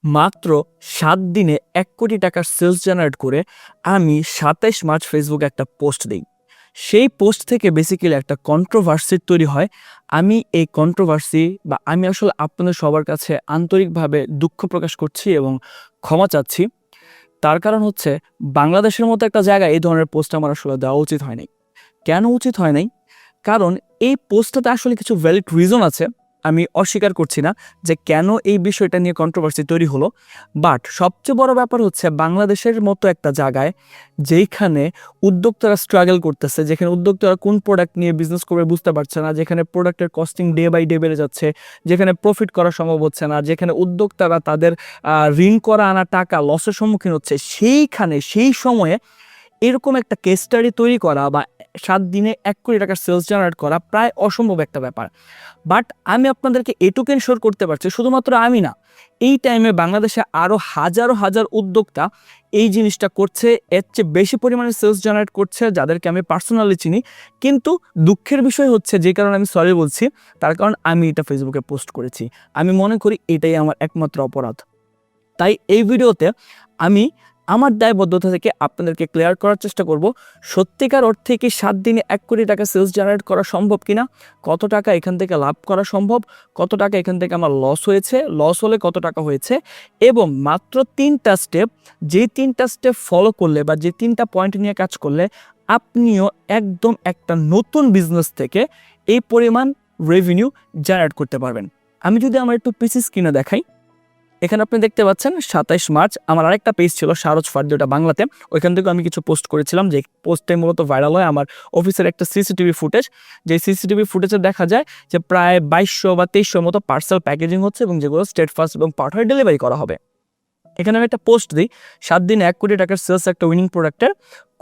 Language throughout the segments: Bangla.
মাত্র 7 দিনে 1 কোটি টাকার সেলস জেনারেট করে আমি 27 মার্চ ফেসবুকে একটা পোস্ট দিই। সেই পোস্ট থেকে বেসিক্যালি একটা কন্ট্রোভার্সি তৈরি হয়। আমি এই কন্ট্রোভার্সি বা আমি আসলে আপনাদের সবার কাছে আন্তরিকভাবে দুঃখ প্রকাশ করছি এবং ক্ষমা চাচ্ছি। তার কারণ হচ্ছে বাংলাদেশের মতো একটা জায়গায় এই ধরনের পোস্ট আমার আসলে দেওয়া উচিত হয় নাই। কেন উচিত হয় নাই? কারণ এই পোস্টটাতে আসলে কিছু ভ্যালিড রিজন আছে। আমি অস্বীকার করছি না যে কেন এই বিষয়টা নিয়ে কন্ট্রোভার্সি তৈরি হলো। বাট সবচেয়ে বড় ব্যাপার হচ্ছে বাংলাদেশের মতো একটা জায়গায় যেইখানে উদ্যোক্তারা স্ট্রাগল করতেছে, যেখানে উদ্যোক্তারা কোন প্রোডাক্ট নিয়ে বিজনেস করবে বুঝতে পারছে না, যেখানে প্রোডাক্টের কস্টিং ডে বাই ডে বেড়ে যাচ্ছে, যেখানে প্রফিট করা সম্ভব হচ্ছে না, যেখানে উদ্যোক্তারা তাদের ঋণ করা আনা টাকা লসের সম্মুখীন হচ্ছে, সেইখানে সেই সময়ে এরকম একটা কেস স্টাডি তৈরি করা বা 7 দিনে 1 কোটি টাকার সেলস জেনারেট করা প্রায় অসম্ভব একটা ব্যাপার। বাট আমি আপনাদেরকে এটুকু এনশিওর করতে পারছি, শুধুমাত্র আমি না, এই টাইমে বাংলাদেশে আরও হাজারো হাজার উদ্যোক্তা এই জিনিসটা করছে, এর চেয়ে বেশি পরিমাণে সেলস জেনারেট করছে, যাদেরকে আমি পার্সোনালি চিনি। কিন্তু দুঃখের বিষয় হচ্ছে, যে কারণে আমি সরি বলছি, তার কারণ আমি এটা ফেসবুকে পোস্ট করেছি। আমি মনে করি এটাই আমার একমাত্র অপরাধ। তাই এই ভিডিওতে আমি আমার দায়বদ্ধতা থেকে আপনাদেরকে ক্লিয়ার করার চেষ্টা করব, সত্যিকার অর্থে কি 7 দিনে 1 কোটি টাকা সেলস জেনারেট করা সম্ভব কিনা, কত টাকা এখান থেকে লাভ করা সম্ভব, কত টাকা এখান থেকে আমার লস হয়েছে, লস হলে কত টাকা হয়েছে, এবং মাত্র 3টা স্টেপ, যে 3টা স্টেপ ফলো করলে বা যে 3টা পয়েন্ট নিয়ে কাজ করলে আপনিও একদম একটা নতুন বিজনেস থেকে এই পরিমাণ রেভিনিউ জেনারেট করতে পারবেন। আমি যদি আমার একটু পিসি স্ক্রিনে দেখাই, এখানে আপনি দেখতে পাচ্ছেন 27 মার্চ আমার আরেকটা পেজ ছিল সারজ ফার্দি, ওটা বাংলাতে। ওইখান থেকে আমি কিছু পোস্ট করেছিলাম, যে পোস্টে মূলত ভাইরাল হয় আমার অফিসের একটা সিসিটিভি ফুটেজ। যে সিসিটিভি ফুটেজে দেখা যায় যে প্রায় 2200 বা 2300 মতো পার্সেল প্যাকেজিং হচ্ছে এবং যেগুলো স্টেট ফার্স্ট এবং পার্ট হয়ে ডেলিভারি করা হবে। এখানে আমি একটা পোস্ট দিই, 7 দিনে 1 কোটি টাকার সেলস একটা উইনিং প্রোডাক্টের।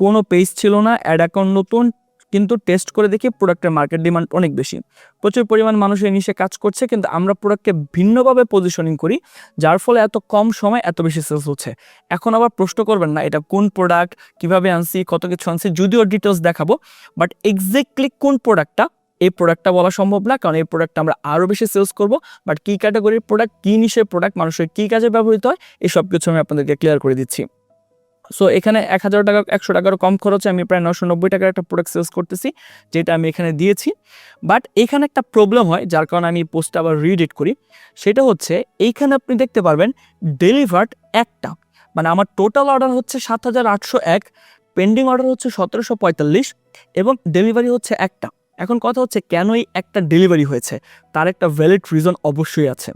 কোনো পেজ ছিল না, অ্যাড অ্যাকাউন্ট নতুন, কিন্তু টেস্ট করে দেখি প্রোডাক্টের মার্কেট ডিমান্ড অনেক বেশি, প্রচুর পরিমাণ মানুষ এই নিশে কাজ করছে, কিন্তু আমরা প্রোডাক্টকে ভিন্নভাবে পজিশনিং করি, যার ফলে এত কম সময় এত বেশি সেলস হচ্ছে। এখন আবার প্রশ্ন করবেন না এটা কোন প্রোডাক্ট, কিভাবে আনছি, কত কিছু আনছি, যদিও ডিটেলস দেখাবো, বাট এক্স্যাক্টলি কোন প্রোডাক্টটা, এই প্রোডাক্টটা বলা সম্ভব না, কারণ এই প্রোডাক্টটা আমরা আরও বেশি সেলস করবো। বাট কী ক্যাটাগরির প্রোডাক্ট, কী নিশের প্রোডাক্ট, মানুষের কী কাজে ব্যবহৃত হয়, এই সব কিছু আমি আপনাদেরকে ক্লিয়ার করে দিচ্ছি। সো এখানে 1000 টাকা 100 টাকারও কম খরচে আমি প্রায় 990 টাকার একটা প্রোডাক্ট সেলস করতেছি, যেটা আমি এখানে দিয়েছি। বাট এখানে একটা প্রবলেম হয়, যার কারণে আমি পোস্টটা আবার রিএডিট করি। সেটা হচ্ছে এইখানে আপনি দেখতে পারবেন ডেলিভার্ড একটা, মানে আমার টোটাল অর্ডার হচ্ছে 7801, পেন্ডিং অর্ডার হচ্ছে 1745 এবং ডেলিভারি হচ্ছে একটা। এখন কথা হচ্ছে কেন এই একটা ডেলিভারি হয়েছে, তার একটা ভ্যালিড রিজন অবশ্যই আছে,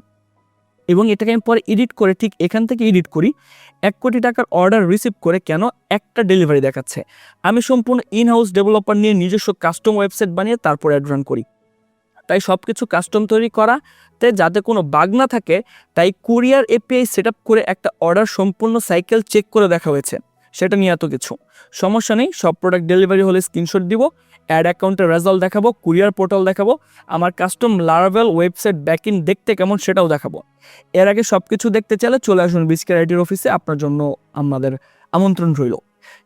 এবং এটাকে আমি পরে এডিট করে ঠিক এখান থেকে এডিট করি 1 কোটি টাকার অর্ডার রিসিভ করে কেন একটা ডেলিভারি দেখাচ্ছে। আমি সম্পূর্ণ ইন হাউস ডেভেলপার নিয়ে নিজস্ব কাস্টম ওয়েবসাইট বানিয়ে তারপর অ্যাড রান করি। তাই সব কিছু কাস্টম তৈরি করাতে যাতে কোনো বাগ না থাকে, তাই কুরিয়ার এপিআই সেট আপ করে একটা অর্ডার সম্পূর্ণ সাইকেল চেক করে দেখা হয়েছে, সেটা নিয়ে এত কিছু সমস্যা নেই। সব প্রোডাক্ট ডেলিভারি হলে স্ক্রিনশট দিব, অ্যাড অ্যাকাউন্টের রেজাল্ট দেখাবো, কুরিয়ার পোর্টাল দেখাবো, আমার কাস্টম লারাভেল ওয়েবসাইট ব্যাকইন দেখতে কেমন সেটাও দেখাবো। এর আগে সব কিছু দেখতে চাইলে চলে আসুন বিসকেয়ার আইটির অফিসে, আপনার জন্য আমাদের আমন্ত্রণ রইল।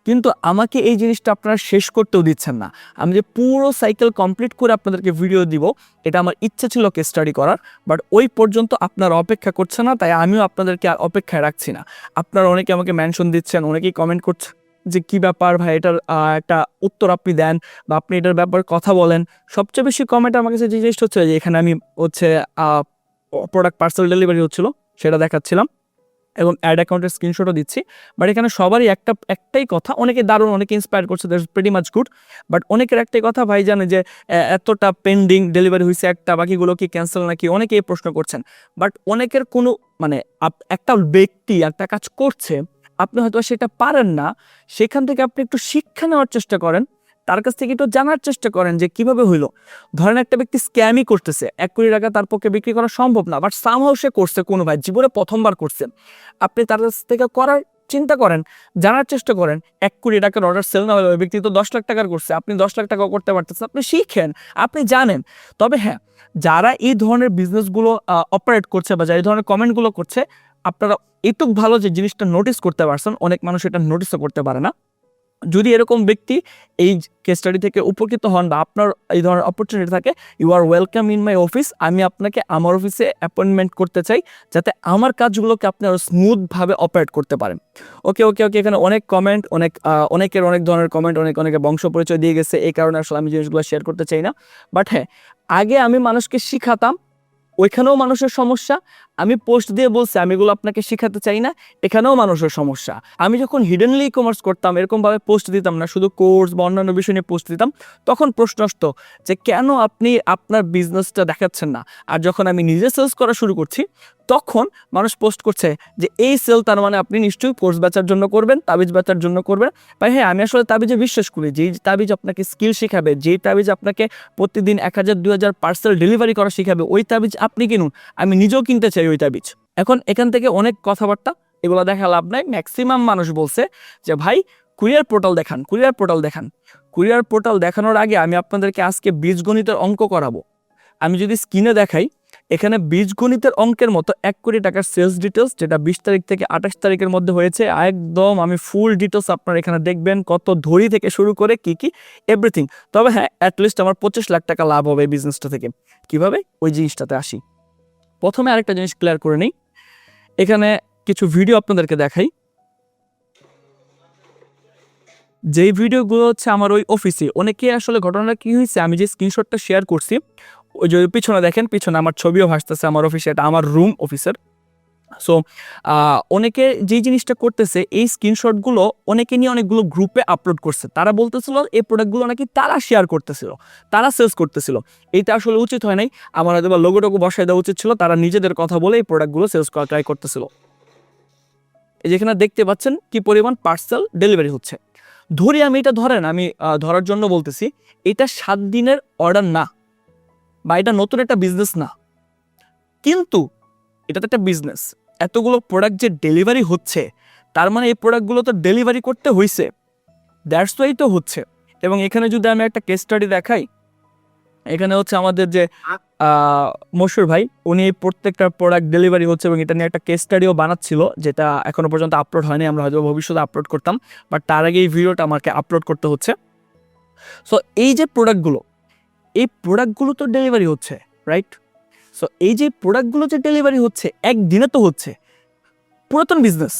কিন্তু আমাকে এই জিনিসটা আপনারা শেষ করতেও দিচ্ছেন না। আমি যে পুরো সাইকেল কমপ্লিট করে আপনাদেরকে ভিডিও দিব, এটা আমার ইচ্ছা ছিল কেস স্টাডি করার, বাট ওই পর্যন্ত আপনারা অপেক্ষা করছে না, তাই আমিও আপনাদেরকে আর অপেক্ষায় রাখছি না। আপনারা অনেকে আমাকে মেনশন দিচ্ছেন, অনেকেই কমেন্ট করছে যে কী ব্যাপার ভাই, এটার একটা উত্তর আপনি দেন বা আপনি এটার ব্যাপারে কথা বলেন। সবচেয়ে বেশি কমেন্ট আমার কাছে যে জিনিসটা হচ্ছে যে এখানে আমি হচ্ছে প্রোডাক্ট পার্সেল ডেলিভারি হচ্ছিল সেটা দেখাচ্ছিলাম এবং অ্যাড অ্যাকাউন্টের স্ক্রিনশটও দিচ্ছি। বাট এখানে সবারই একটাই কথা, অনেকে দারুণ, অনেকে ইন্সপায়ার করছে, that's pretty much good. But অনেকের একটাই কথা, ভাই জানে যে এতটা পেন্ডিং ডেলিভারি হয়েছে একটা, বাকিগুলো কি ক্যান্সেল নাকি, অনেকে এই প্রশ্ন করছেন। বাট অনেকের কোনো মানে একটা ব্যক্তি একটা কাজ করছে, আপনি হয়তো সেটা পারেন না, সেখান থেকে আপনি একটু শিক্ষা নেওয়ার চেষ্টা করেন, তার কাছ থেকে একটু জানার চেষ্টা করেন যে কিভাবে হইলো। ধরেন একটা ব্যক্তি স্ক্যামই করতেছে, 1 কোটি টাকা তার পক্ষে বিক্রি করা সম্ভব না, বাট সামহাউ সে করছে, কোনো ভাই জীবনে প্রথমবার করছে, আপনি তার কাছ থেকে করার চিন্তা করেন, জানার চেষ্টা করেন। 1 কোটি টাকার অর্ডার সেল না হলে ওই ব্যক্তি তো 10 লাখ টাকার করছে, আপনি 10 লাখ টাকাও করতে পারতেছেন, আপনি শিখেন, আপনি জানেন। তবে হ্যাঁ, যারা এই ধরনের বিজনেসগুলো অপারেট করছে বা যারা এই ধরনের কমেন্টগুলো করছে, আপনারা এটুক ভালো যে জিনিসটা নোটিস করতে পারছেন, অনেক মানুষ এটা নোটিসও করতে পারে না। যদি এরকম ব্যক্তি এই কেস স্টাডি থেকে উপকৃত হন বা আপনার এই ধরনের অপরচুনিটি থাকে, you are welcome in my office. আমি আপনাকে আমার অফিসে অ্যাপয়েন্টমেন্ট করতে চাই, যাতে আমার কাজগুলোকে আপনি আরও স্মুথভাবে অপারেট করতে পারেন। ওকে ওকে ওকে, এখানে অনেক কমেন্ট, অনেকের অনেক ধরনের কমেন্ট, অনেকে বংশ পরিচয় দিয়ে গেছে, এই কারণে আসলে আমি জিনিসগুলো শেয়ার করতে চাই না। বাট হ্যাঁ, আগে আমি মানুষকে শিখাতাম, ওইখানেও মানুষের সমস্যা। আমি পোস্ট দিয়ে বলছি আমি এগুলো আপনাকে শেখাতে চাই না, এখানেও মানুষের সমস্যা। আমি যখন হিডেনলি ই কমার্স করতাম, এরকমভাবে পোস্ট দিতাম না, শুধু কোর্স বা অন্যান্য বিষয় নিয়ে পোস্ট দিতাম, তখন প্রশ্ন আসতো যে কেন আপনি আপনার বিজনেসটা দেখাচ্ছেন না। আর যখন আমি নিজে সেলস করা শুরু করছি, তখন মানুষ পোস্ট করছে যে এই সেল, তার মানে আপনি নিশ্চয়ই কোর্স বেচার জন্য করবেন, তাবিজ বেচার জন্য করবেন। ভাই হ্যাঁ, আমি আসলে তাবিজে বিশ্বাস করি। যেই তাবিজ আপনাকে স্কিল শেখাবে, যেই তাবিজ আপনাকে প্রতিদিন 1000-2000 পার্সেল ডেলিভারি করা শেখাবে, ওই তাবিজ আপনি কিনুন। আমি নিজেও কিনতে চাই ওই তাবিজ। এখন এখান থেকে অনেক কথাবার্তা, এগুলো দেখা লাভ নাই। ম্যাক্সিমাম মানুষ বলছে যে ভাই কুরিয়ার পোর্টাল দেখান, কুরিয়ার পোর্টাল দেখান। কুরিয়ার পোর্টাল দেখানোর আগে আমি আপনাদেরকে আজকে বীজগণিতের অঙ্ক করাবো। আমি যদি স্ক্রিনে দেখাই, এখানে বীজগণিতের অঙ্কের মতো 1 কোটি টাকার সেলস ডিটেলস, যেটা 20 তারিখ থেকে 28 তারিখের মধ্যে হয়েছে, একদম আমি ফুল ডিটেলস আপনারা এখানে দেখবেন, কত ধরি থেকে শুরু করে কি এভরিথিং। তবে হ্যাঁ, অ্যাটলিস্ট আমার 25 লাখ টাকা লাভ হবে এই বিজনেসটা থেকে। কিভাবে, ওই জিনিসটাতে আসি। প্রথমে আরেকটা জিনিস ক্লিয়ার করে নিই, এখানে কিছু ভিডিও আপনাদেরকে দেখাই। যেই ভিডিওগুলো হচ্ছে আমার ওই অফিসে, অনেকে আসলে ঘটনাটা কি হয়েছে, আমি যে স্ক্রিনশটটা শেয়ার করছি, ওই যে পিছনে দেখেন, পিছনে আমার ছবিও ভাসতেছে আমার অফিসে, এটা আমার রুম অফিসের। সো অনেকে যেই জিনিসটা করতেছে, এই স্ক্রিনশটগুলো অনেকে নিয়ে অনেকগুলো গ্রুপে আপলোড করছে। তারা বলতেছিল এই প্রোডাক্টগুলো নাকি তারা শেয়ার করতেছিল, তারা সেলস করতেছিল। এইটা আসলে উচিত হয় নাই, আমার হয়তো বা লোগোটুকু বসাই দেওয়া উচিত ছিল। তারা নিজেদের কথা বলে এই প্রোডাক্টগুলো সেলস করা ট্রাই করতেছিল। এই যেখানে দেখতে পাচ্ছেন কি পরিমাণ পার্সেল ডেলিভারি হচ্ছে। ধরি আমি এটা, ধরেন আমি ধরার জন্য বলতেছি, এটা 7 দিনের অর্ডার না, বা এটা নতুন একটা বিজনেস না, কিন্তু এটা তো একটা বিজনেস। এতগুলো প্রোডাক্ট যে ডেলিভারি হচ্ছে, তার মানে এই প্রোডাক্টগুলো তো ডেলিভারি করতে হয়েছে, দ্যাটস ওয়াই তো হচ্ছে। এবং এখানে যদি আমি একটা কেস স্টাডি দেখাই, এখানে হচ্ছে আমাদের যে মশুর ভাই, উনি প্রত্যেকটা প্রোডাক্ট ডেলিভারি হচ্ছে, এবং এটা নিয়ে একটা কেস স্টাডিও বানাচ্ছিল, যেটা এখনো পর্যন্ত আপলোড হয়নি। আমরা হয়তো ভবিষ্যতে আপলোড করতাম, বাট তার আগে এই ভিডিওটা আমাকে আপলোড করতে হচ্ছে। সো এই যে প্রোডাক্টগুলো, এই প্রোডাক্টগুলো তো ডেলিভারি হচ্ছে, রাইট? সো এই যে প্রোডাক্টগুলো যে ডেলিভারি হচ্ছে, একদিনে তো হচ্ছে, পুরাতন বিজনেস।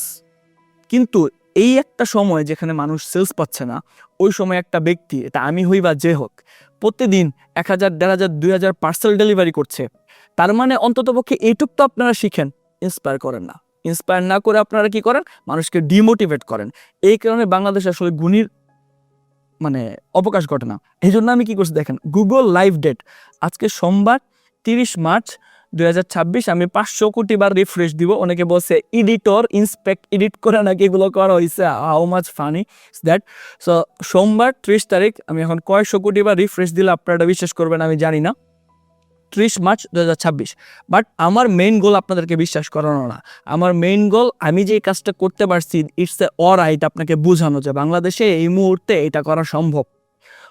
কিন্তু এই একটা সময় যেখানে মানুষ সেলস পাচ্ছে না, ওই সময় একটা ব্যক্তি, এটা আমি হই বা যে হোক, প্রতিদিন 1000, 1500, 2000 পার্সেল ডেলিভারি করছে। তার মানে অন্ততপক্ষে এইটুক তো আপনারা শিখেন, ইন্সপায়ার করেন না। ইন্সপায়ার না করে আপনারা কি করেন, মানুষকে ডিমোটিভেট করেন। এই কারণে বাংলাদেশে আসলে গুণীর মানে অবকাশ ঘটে না। এই জন্য আমি কি করছি দেখেন, গুগল লাইভ ডেট, আজকে সোমবার 30 মার্চ 2026, আমি 500 কোটি বার রিফ্রেশ দিব। অনেকে বলছে এডিটর ইন্সপেক্ট এডিট করে নাকি এগুলো করা হয়েছে, how much funny is that. So সোমবার 30 তারিখ, আমি এখন কয়শো কোটি বার রিফ্রেশ দিলে আপনারা বিশ্বাস করবেন আমি জানি না, 30 মার্চ 2026। বাট আমার মেইন গোল আপনাদেরকে বিশ্বাস করানো না, আমার মেইন গোল আমি যে কাজটা করতে পারছি, ইটস এ অলরাইট, আপনাকে বোঝানো যে বাংলাদেশে এই মুহূর্তে এটা করা সম্ভব।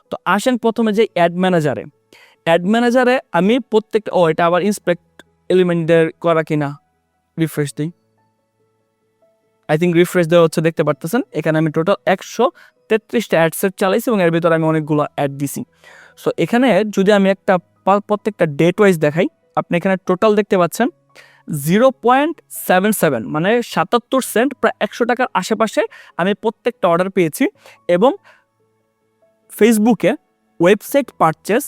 তো আসেন প্রথমে যে অ্যাড ম্যানেজারে আমি প্রত্যেকটা, এটা আবার ইন্সপেক্ট এলিমেন্টের করা কিনা, রিফ্রেশ দিই। আই থিঙ্ক রিফ্রেশ দেওয়া হচ্ছে, দেখতে পারতেছেন এখানে আমি টোটাল 133টা অ্যাড সেট চালাইছি, এবং এর ভিতরে আমি অনেকগুলো অ্যাড দিছি। সো এখানে যদি আমি একটা প্রত্যেকটা ডেট ওয়াইজ দেখাই, আপনি এখানে টোটাল দেখতে পাচ্ছেন 0.77, মানে 77 সেন্ট, প্রায় 100 টাকার আশেপাশে আমি প্রত্যেকটা অর্ডার পেয়েছি। এবং ফেসবুকে ওয়েবসাইট পারচেস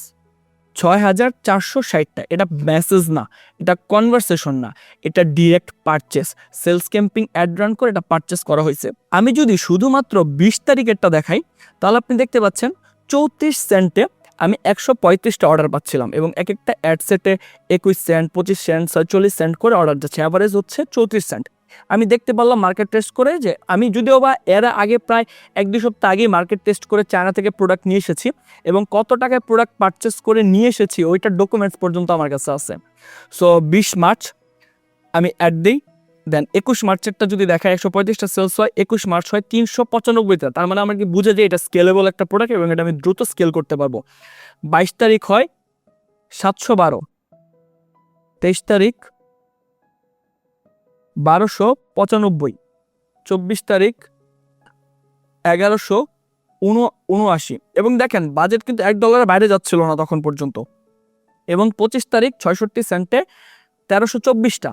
6460টা, এটা মেসেজ না, এটা কনভারসেশন না, এটা direct purchase, sales camping ad run করে এটা পারচেস করা হয়েছে। আমি যদি শুধুমাত্র 20 তারিখেরটা দেখাই, তাহলে আপনি দেখতে পাচ্ছেন 34 সেন্টে আমি 135টা অর্ডার পাচ্ছিলাম, এবং এক একটা অ্যাড সেটে 21 সেন্ট, 25 সেন্ট, 40 সেন্ট করে অর্ডার যাচ্ছে, অ্যাভারেজ হচ্ছে 34 সেন্ট। আমি দেখতে পারলাম মার্কেট টেস্ট করে, যে আমি যদিও বা এর আগে প্রায় 1-2 সপ্তাহ আগে মার্কেট টেস্ট করে চায়না থেকে প্রোডাক্ট নিয়ে এসেছি, এবং কত টাকায় প্রোডাক্ট পারচেস করে নিয়ে এসেছি ওইটার ডকুমেন্টস পর্যন্ত আমার কাছে আছে। সো 20 মার্চ আমি অ্যাড দিই, দেন 21 মার্চেরটা যদি দেখায় 135টা সেলস হয়, 21 মার্চ হয় 395টা। তার মানে আমার কি বুঝে যে এটা স্কেলেবল একটা প্রোডাক্ট, এবং এটা আমি দ্রুত স্কেল করতে পারবো। 22 তারিখ হয় 712, 23 তারিখ 1295, 24 তারিখ 1100, 79। এবং দেখেন বাজেট কিন্তু $1 বাইরে যাচ্ছিল না তখন পর্যন্ত। এবং 25 তারিখ 66 সেন্টে 1324টা।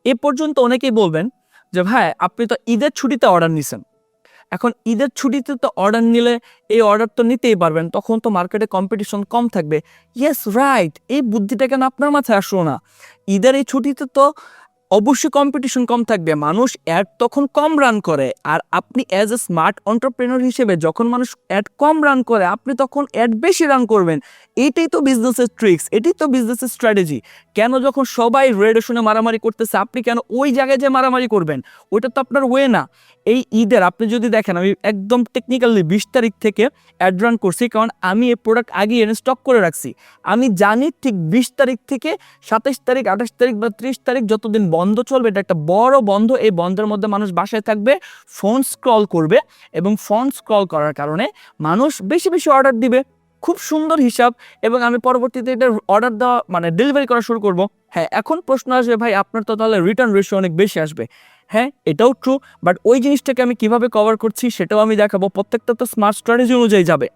এ পর্যন্ত অনেকেই বলবেন যে ভাই আপনি তো ঈদের ছুটিতে অর্ডার নিছেন, এখন ঈদের ছুটিতে তো অর্ডার নিলে এই অর্ডার তো নিতেই পারবেন, তখন তো মার্কেটে কম্পিটিশন কম থাকবে। ইয়েস রাইট, এই বুদ্ধিটা কেন আপনার মাথায় আসলো না? ঈদের এই ছুটিতে তো অবশ্যই কম্পিটিশন কম থাকবে, মানুষ অ্যাড তখন কম রান করে, আর আপনি অ্যাজ এ স্মার্ট এন্টারপ্রেনার হিসেবে যখন মানুষ অ্যাড কম রান করে আপনি তখন অ্যাড বেশি রান করবেন। এইটাই তো বিজনেসের ট্রিক্স, এটাই তো বিজনেসের স্ট্র্যাটেজি। কেন যখন সবাই রেডেশনে মারামারি করতেছে আপনি কেন ওই জায়গায় যে মারামারি করবেন? ওইটা তো আপনার ওয়ে না। এই ঈদের আপনি যদি দেখেন আমি একদম টেকনিক্যালি 20 তারিখ থেকে অ্যাড রান করছি, কারণ আমি এই প্রোডাক্ট আগে এনে স্টক করে রাখছি। আমি জানি ঠিক 20 তারিখ থেকে 27 তারিখ 28 তারিখ বা 30 তারিখ যতদিন বন্ধ চলবে, এটা একটা বড় বন্ধ, এই বন্ধের মধ্যে মানুষ বাসায় থাকবে, ফোন স্ক্রল করবে, এবং ফোন স্ক্রল করার কারণে মানুষ বেশি বেশি অর্ডার দিবে। খুব সুন্দর হিসাব। এবং আমি পরবর্তীতে এটা অর্ডার দেওয়া মানে ডেলিভারি করা শুরু করব। হ্যাঁ, এখন প্রশ্ন আসবে ভাই আপনার তো তাহলে রিটার্ন রেশিও অনেক বেশি আসবে। হ্যাঁ, এটাও ট্রু, বাট ওই জিনিসটাকে আমি কিভাবে কভার করছি সেটাও আমি দেখাবো। প্রত্যেকটা তো স্মার্ট স্ট্র্যাটেজি অনুযায়ী যাবে।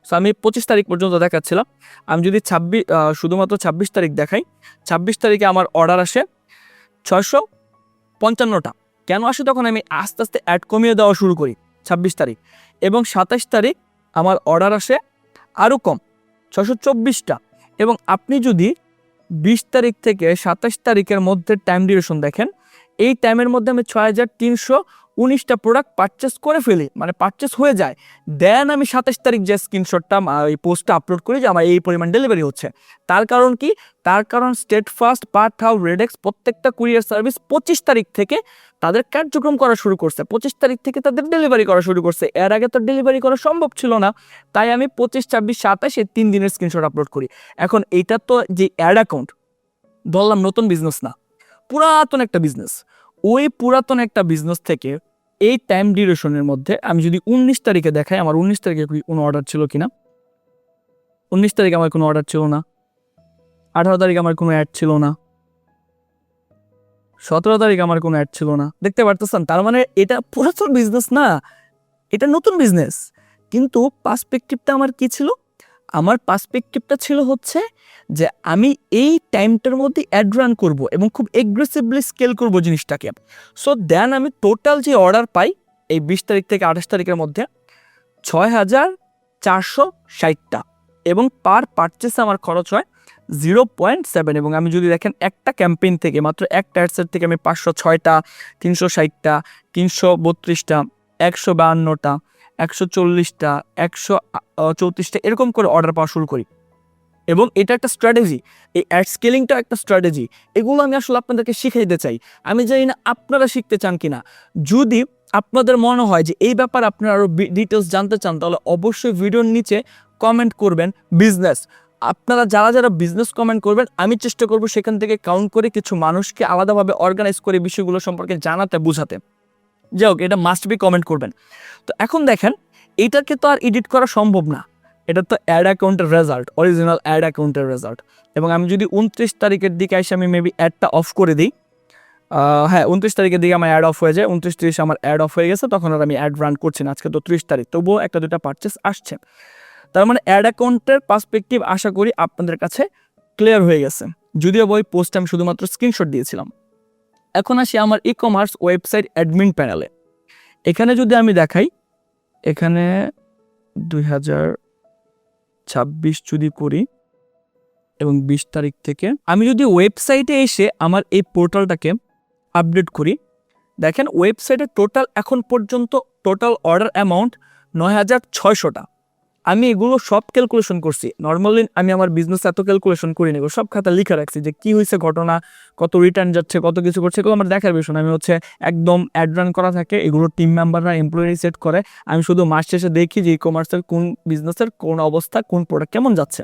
সো আমি 25 তারিখ পর্যন্ত দেখাচ্ছিলাম। আমি যদি শুধুমাত্র 26 তারিখ দেখাই, 26 তারিখে আমার অর্ডার আসে 655টা। কেন আসে? তখন আমি আস্তে আস্তে অ্যাড কমিয়ে দেওয়া শুরু করি 26 তারিখ। এবং 27 তারিখ আমার অর্ডার আসে আরও কম, 624টা। এবং আপনি যদি 20 তারিখ থেকে 27 তারিখের মধ্যে টাইম ডিউরেশন দেখেন, এই টাইমের মধ্যে আমি 6319টা প্রোডাক্ট পারচেস করে ফেলি, মানে পারচেস হয়ে যায়। দেন আমি 27 তারিখ যে স্ক্রিনশটটা এই পোস্টটা আপলোড করি যে আমার এই পরিমাণ ডেলিভারি হচ্ছে। তার কারণ কি? তার কারণ স্টেটফাস্ট, পাঠাও, রেডেক্স প্রত্যেকটা কুরিয়ার সার্ভিস 25 তারিখ থেকে তাদের কার্যক্রম করা শুরু করছে, 25 তারিখ থেকে তাদের ডেলিভারি করা শুরু করছে। এর আগে তো ডেলিভারি করা সম্ভব ছিল না, তাই আমি 25, 26, 27 এই 3 দিনের স্ক্রিনশট আপলোড করি। এখন এইটা তো যে অ্যাড অ্যাকাউন্ট ধরলাম, নতুন বিজনেস না, পুরাতন একটা বিজনেস। ওই পুরাতন একটা বিজনেস থেকে এই টাইম ডিউরেশনের মধ্যে আমি যদি 19 তারিখে দেখাই, আমার 19 তারিখে কোনো অর্ডার ছিল কিনা। 19 তারিখে আমার কোনো অর্ডার ছিল না, 18 তারিখে আমার কোনো অ্যাড ছিল না, 17 তারিখে আমার কোনো অ্যাড ছিল না। দেখতে পারতেছেন? তার মানে এটা পুরাতন বিজনেস না, এটা নতুন বিজনেস। কিন্তু পার্সপেক্টিভটা আমার কি ছিল? আমার পার্সপেক্টিভটা ছিল হচ্ছে যে আমি এই টাইমটার মধ্যে অ্যাড রান করবো এবং খুব এগ্রেসিভলি স্কেল করবো জিনিসটাকে। সো দেন আমি টোটাল যে অর্ডার পাই এই 20 তারিখ থেকে 28 তারিখের মধ্যে 6460টা, এবং পার পারচেসে আমার খরচ হয় 0.7। এবং আমি যদি দেখেন একটা ক্যাম্পেইন থেকে, মাত্র একটা অ্যাডসেট থেকে আমি 506টা, 360টা, 332টা, 152টা, 140টা, 134টা এরকম করে অর্ডার পাওয়া শুরু করি। এবং এটা একটা স্ট্র্যাটেজি, এই অ্যাড স্কেলিংটা একটা স্ট্র্যাটেজি। এগুলো আমি আসলে আপনাদেরকে শিখাইতে চাই। আমি জানি না আপনারা শিখতে চান কিনা। যদি আপনাদের মনে হয় যে এই ব্যাপারে আপনারা আরও ডিটেলস জানতে চান, তাহলে অবশ্যই ভিডিওর নিচে কমেন্ট করবেন বিজনেস। আপনারা যারা যারা বিজনেস কমেন্ট করবেন, আমি চেষ্টা করব সেখান থেকে কাউন্ট করে কিছু মানুষকে আলাদাভাবে অর্গানাইজ করে বিষয়গুলো সম্পর্কে জানাতে, বোঝাতে। যাই হোক, এটা মাস্ট বি কমেন্ট করবেন। তো এখন দেখেন, এইটাকে তো আর এডিট করা সম্ভব না, এটা তো অ্যাড অ্যাকাউন্টের রেজাল্ট, অরিজিনাল অ্যাড অ্যাকাউন্টের রেজাল্ট। এবং আমি যদি 29 তারিখের দিকে এসে আমি মেবি অ্যাডটা অফ করে দিই, হ্যাঁ 29 তারিখের দিকে আমার অ্যাড অফ হয়ে যায়, 29-30 আমার অ্যাড অফ হয়ে গেছে, তখন আর আমি অ্যাড রান করছি না। আজকে তো 30 তারিখ, তবুও একটা দুটা পারচেস আসছে। তার মানে অ্যাড অ্যাকাউন্টের পার্সপেক্টিভ আশা করি আপনাদের কাছে ক্লিয়ার হয়ে গেছে, যদিও বই পোস্টে আমি শুধুমাত্র স্ক্রিনশট দিয়েছিলাম। এখন আসি আমার ই কমার্স ওয়েবসাইট অ্যাডমিন প্যানেলে। এখানে যদি আমি দেখাই, এখানে 2026 যদি করি এবং 20 তারিখ থেকে আমি যদি ওয়েবসাইটে এসে আমার এই পোর্টালটাকে আপডেট করি, দেখেন ওয়েবসাইটে টোটাল এখন পর্যন্ত টোটাল অর্ডার অ্যামাউন্ট 9600টা। আমি এগুলো সব ক্যালকুলেশন করছি। নর্মালি আমি আমার বিজনেস এত ক্যালকুলেশন করি না, সব খাতা লিখে রাখছি যে কী হয়েছে ঘটনা, কত রিটার্ন যাচ্ছে, কত কিছু করছে, এগুলো আমার দেখার বিষয় না। আমি একদম অ্যাড রান করা থাকে, এগুলো টিম মেম্বাররা এমপ্লয়ি সেট করে। আমি শুধু মাস শেষে দেখি যে ই কমার্সের কোন বিজনেসের কোন অবস্থা, কোন প্রোডাক্ট কেমন যাচ্ছে।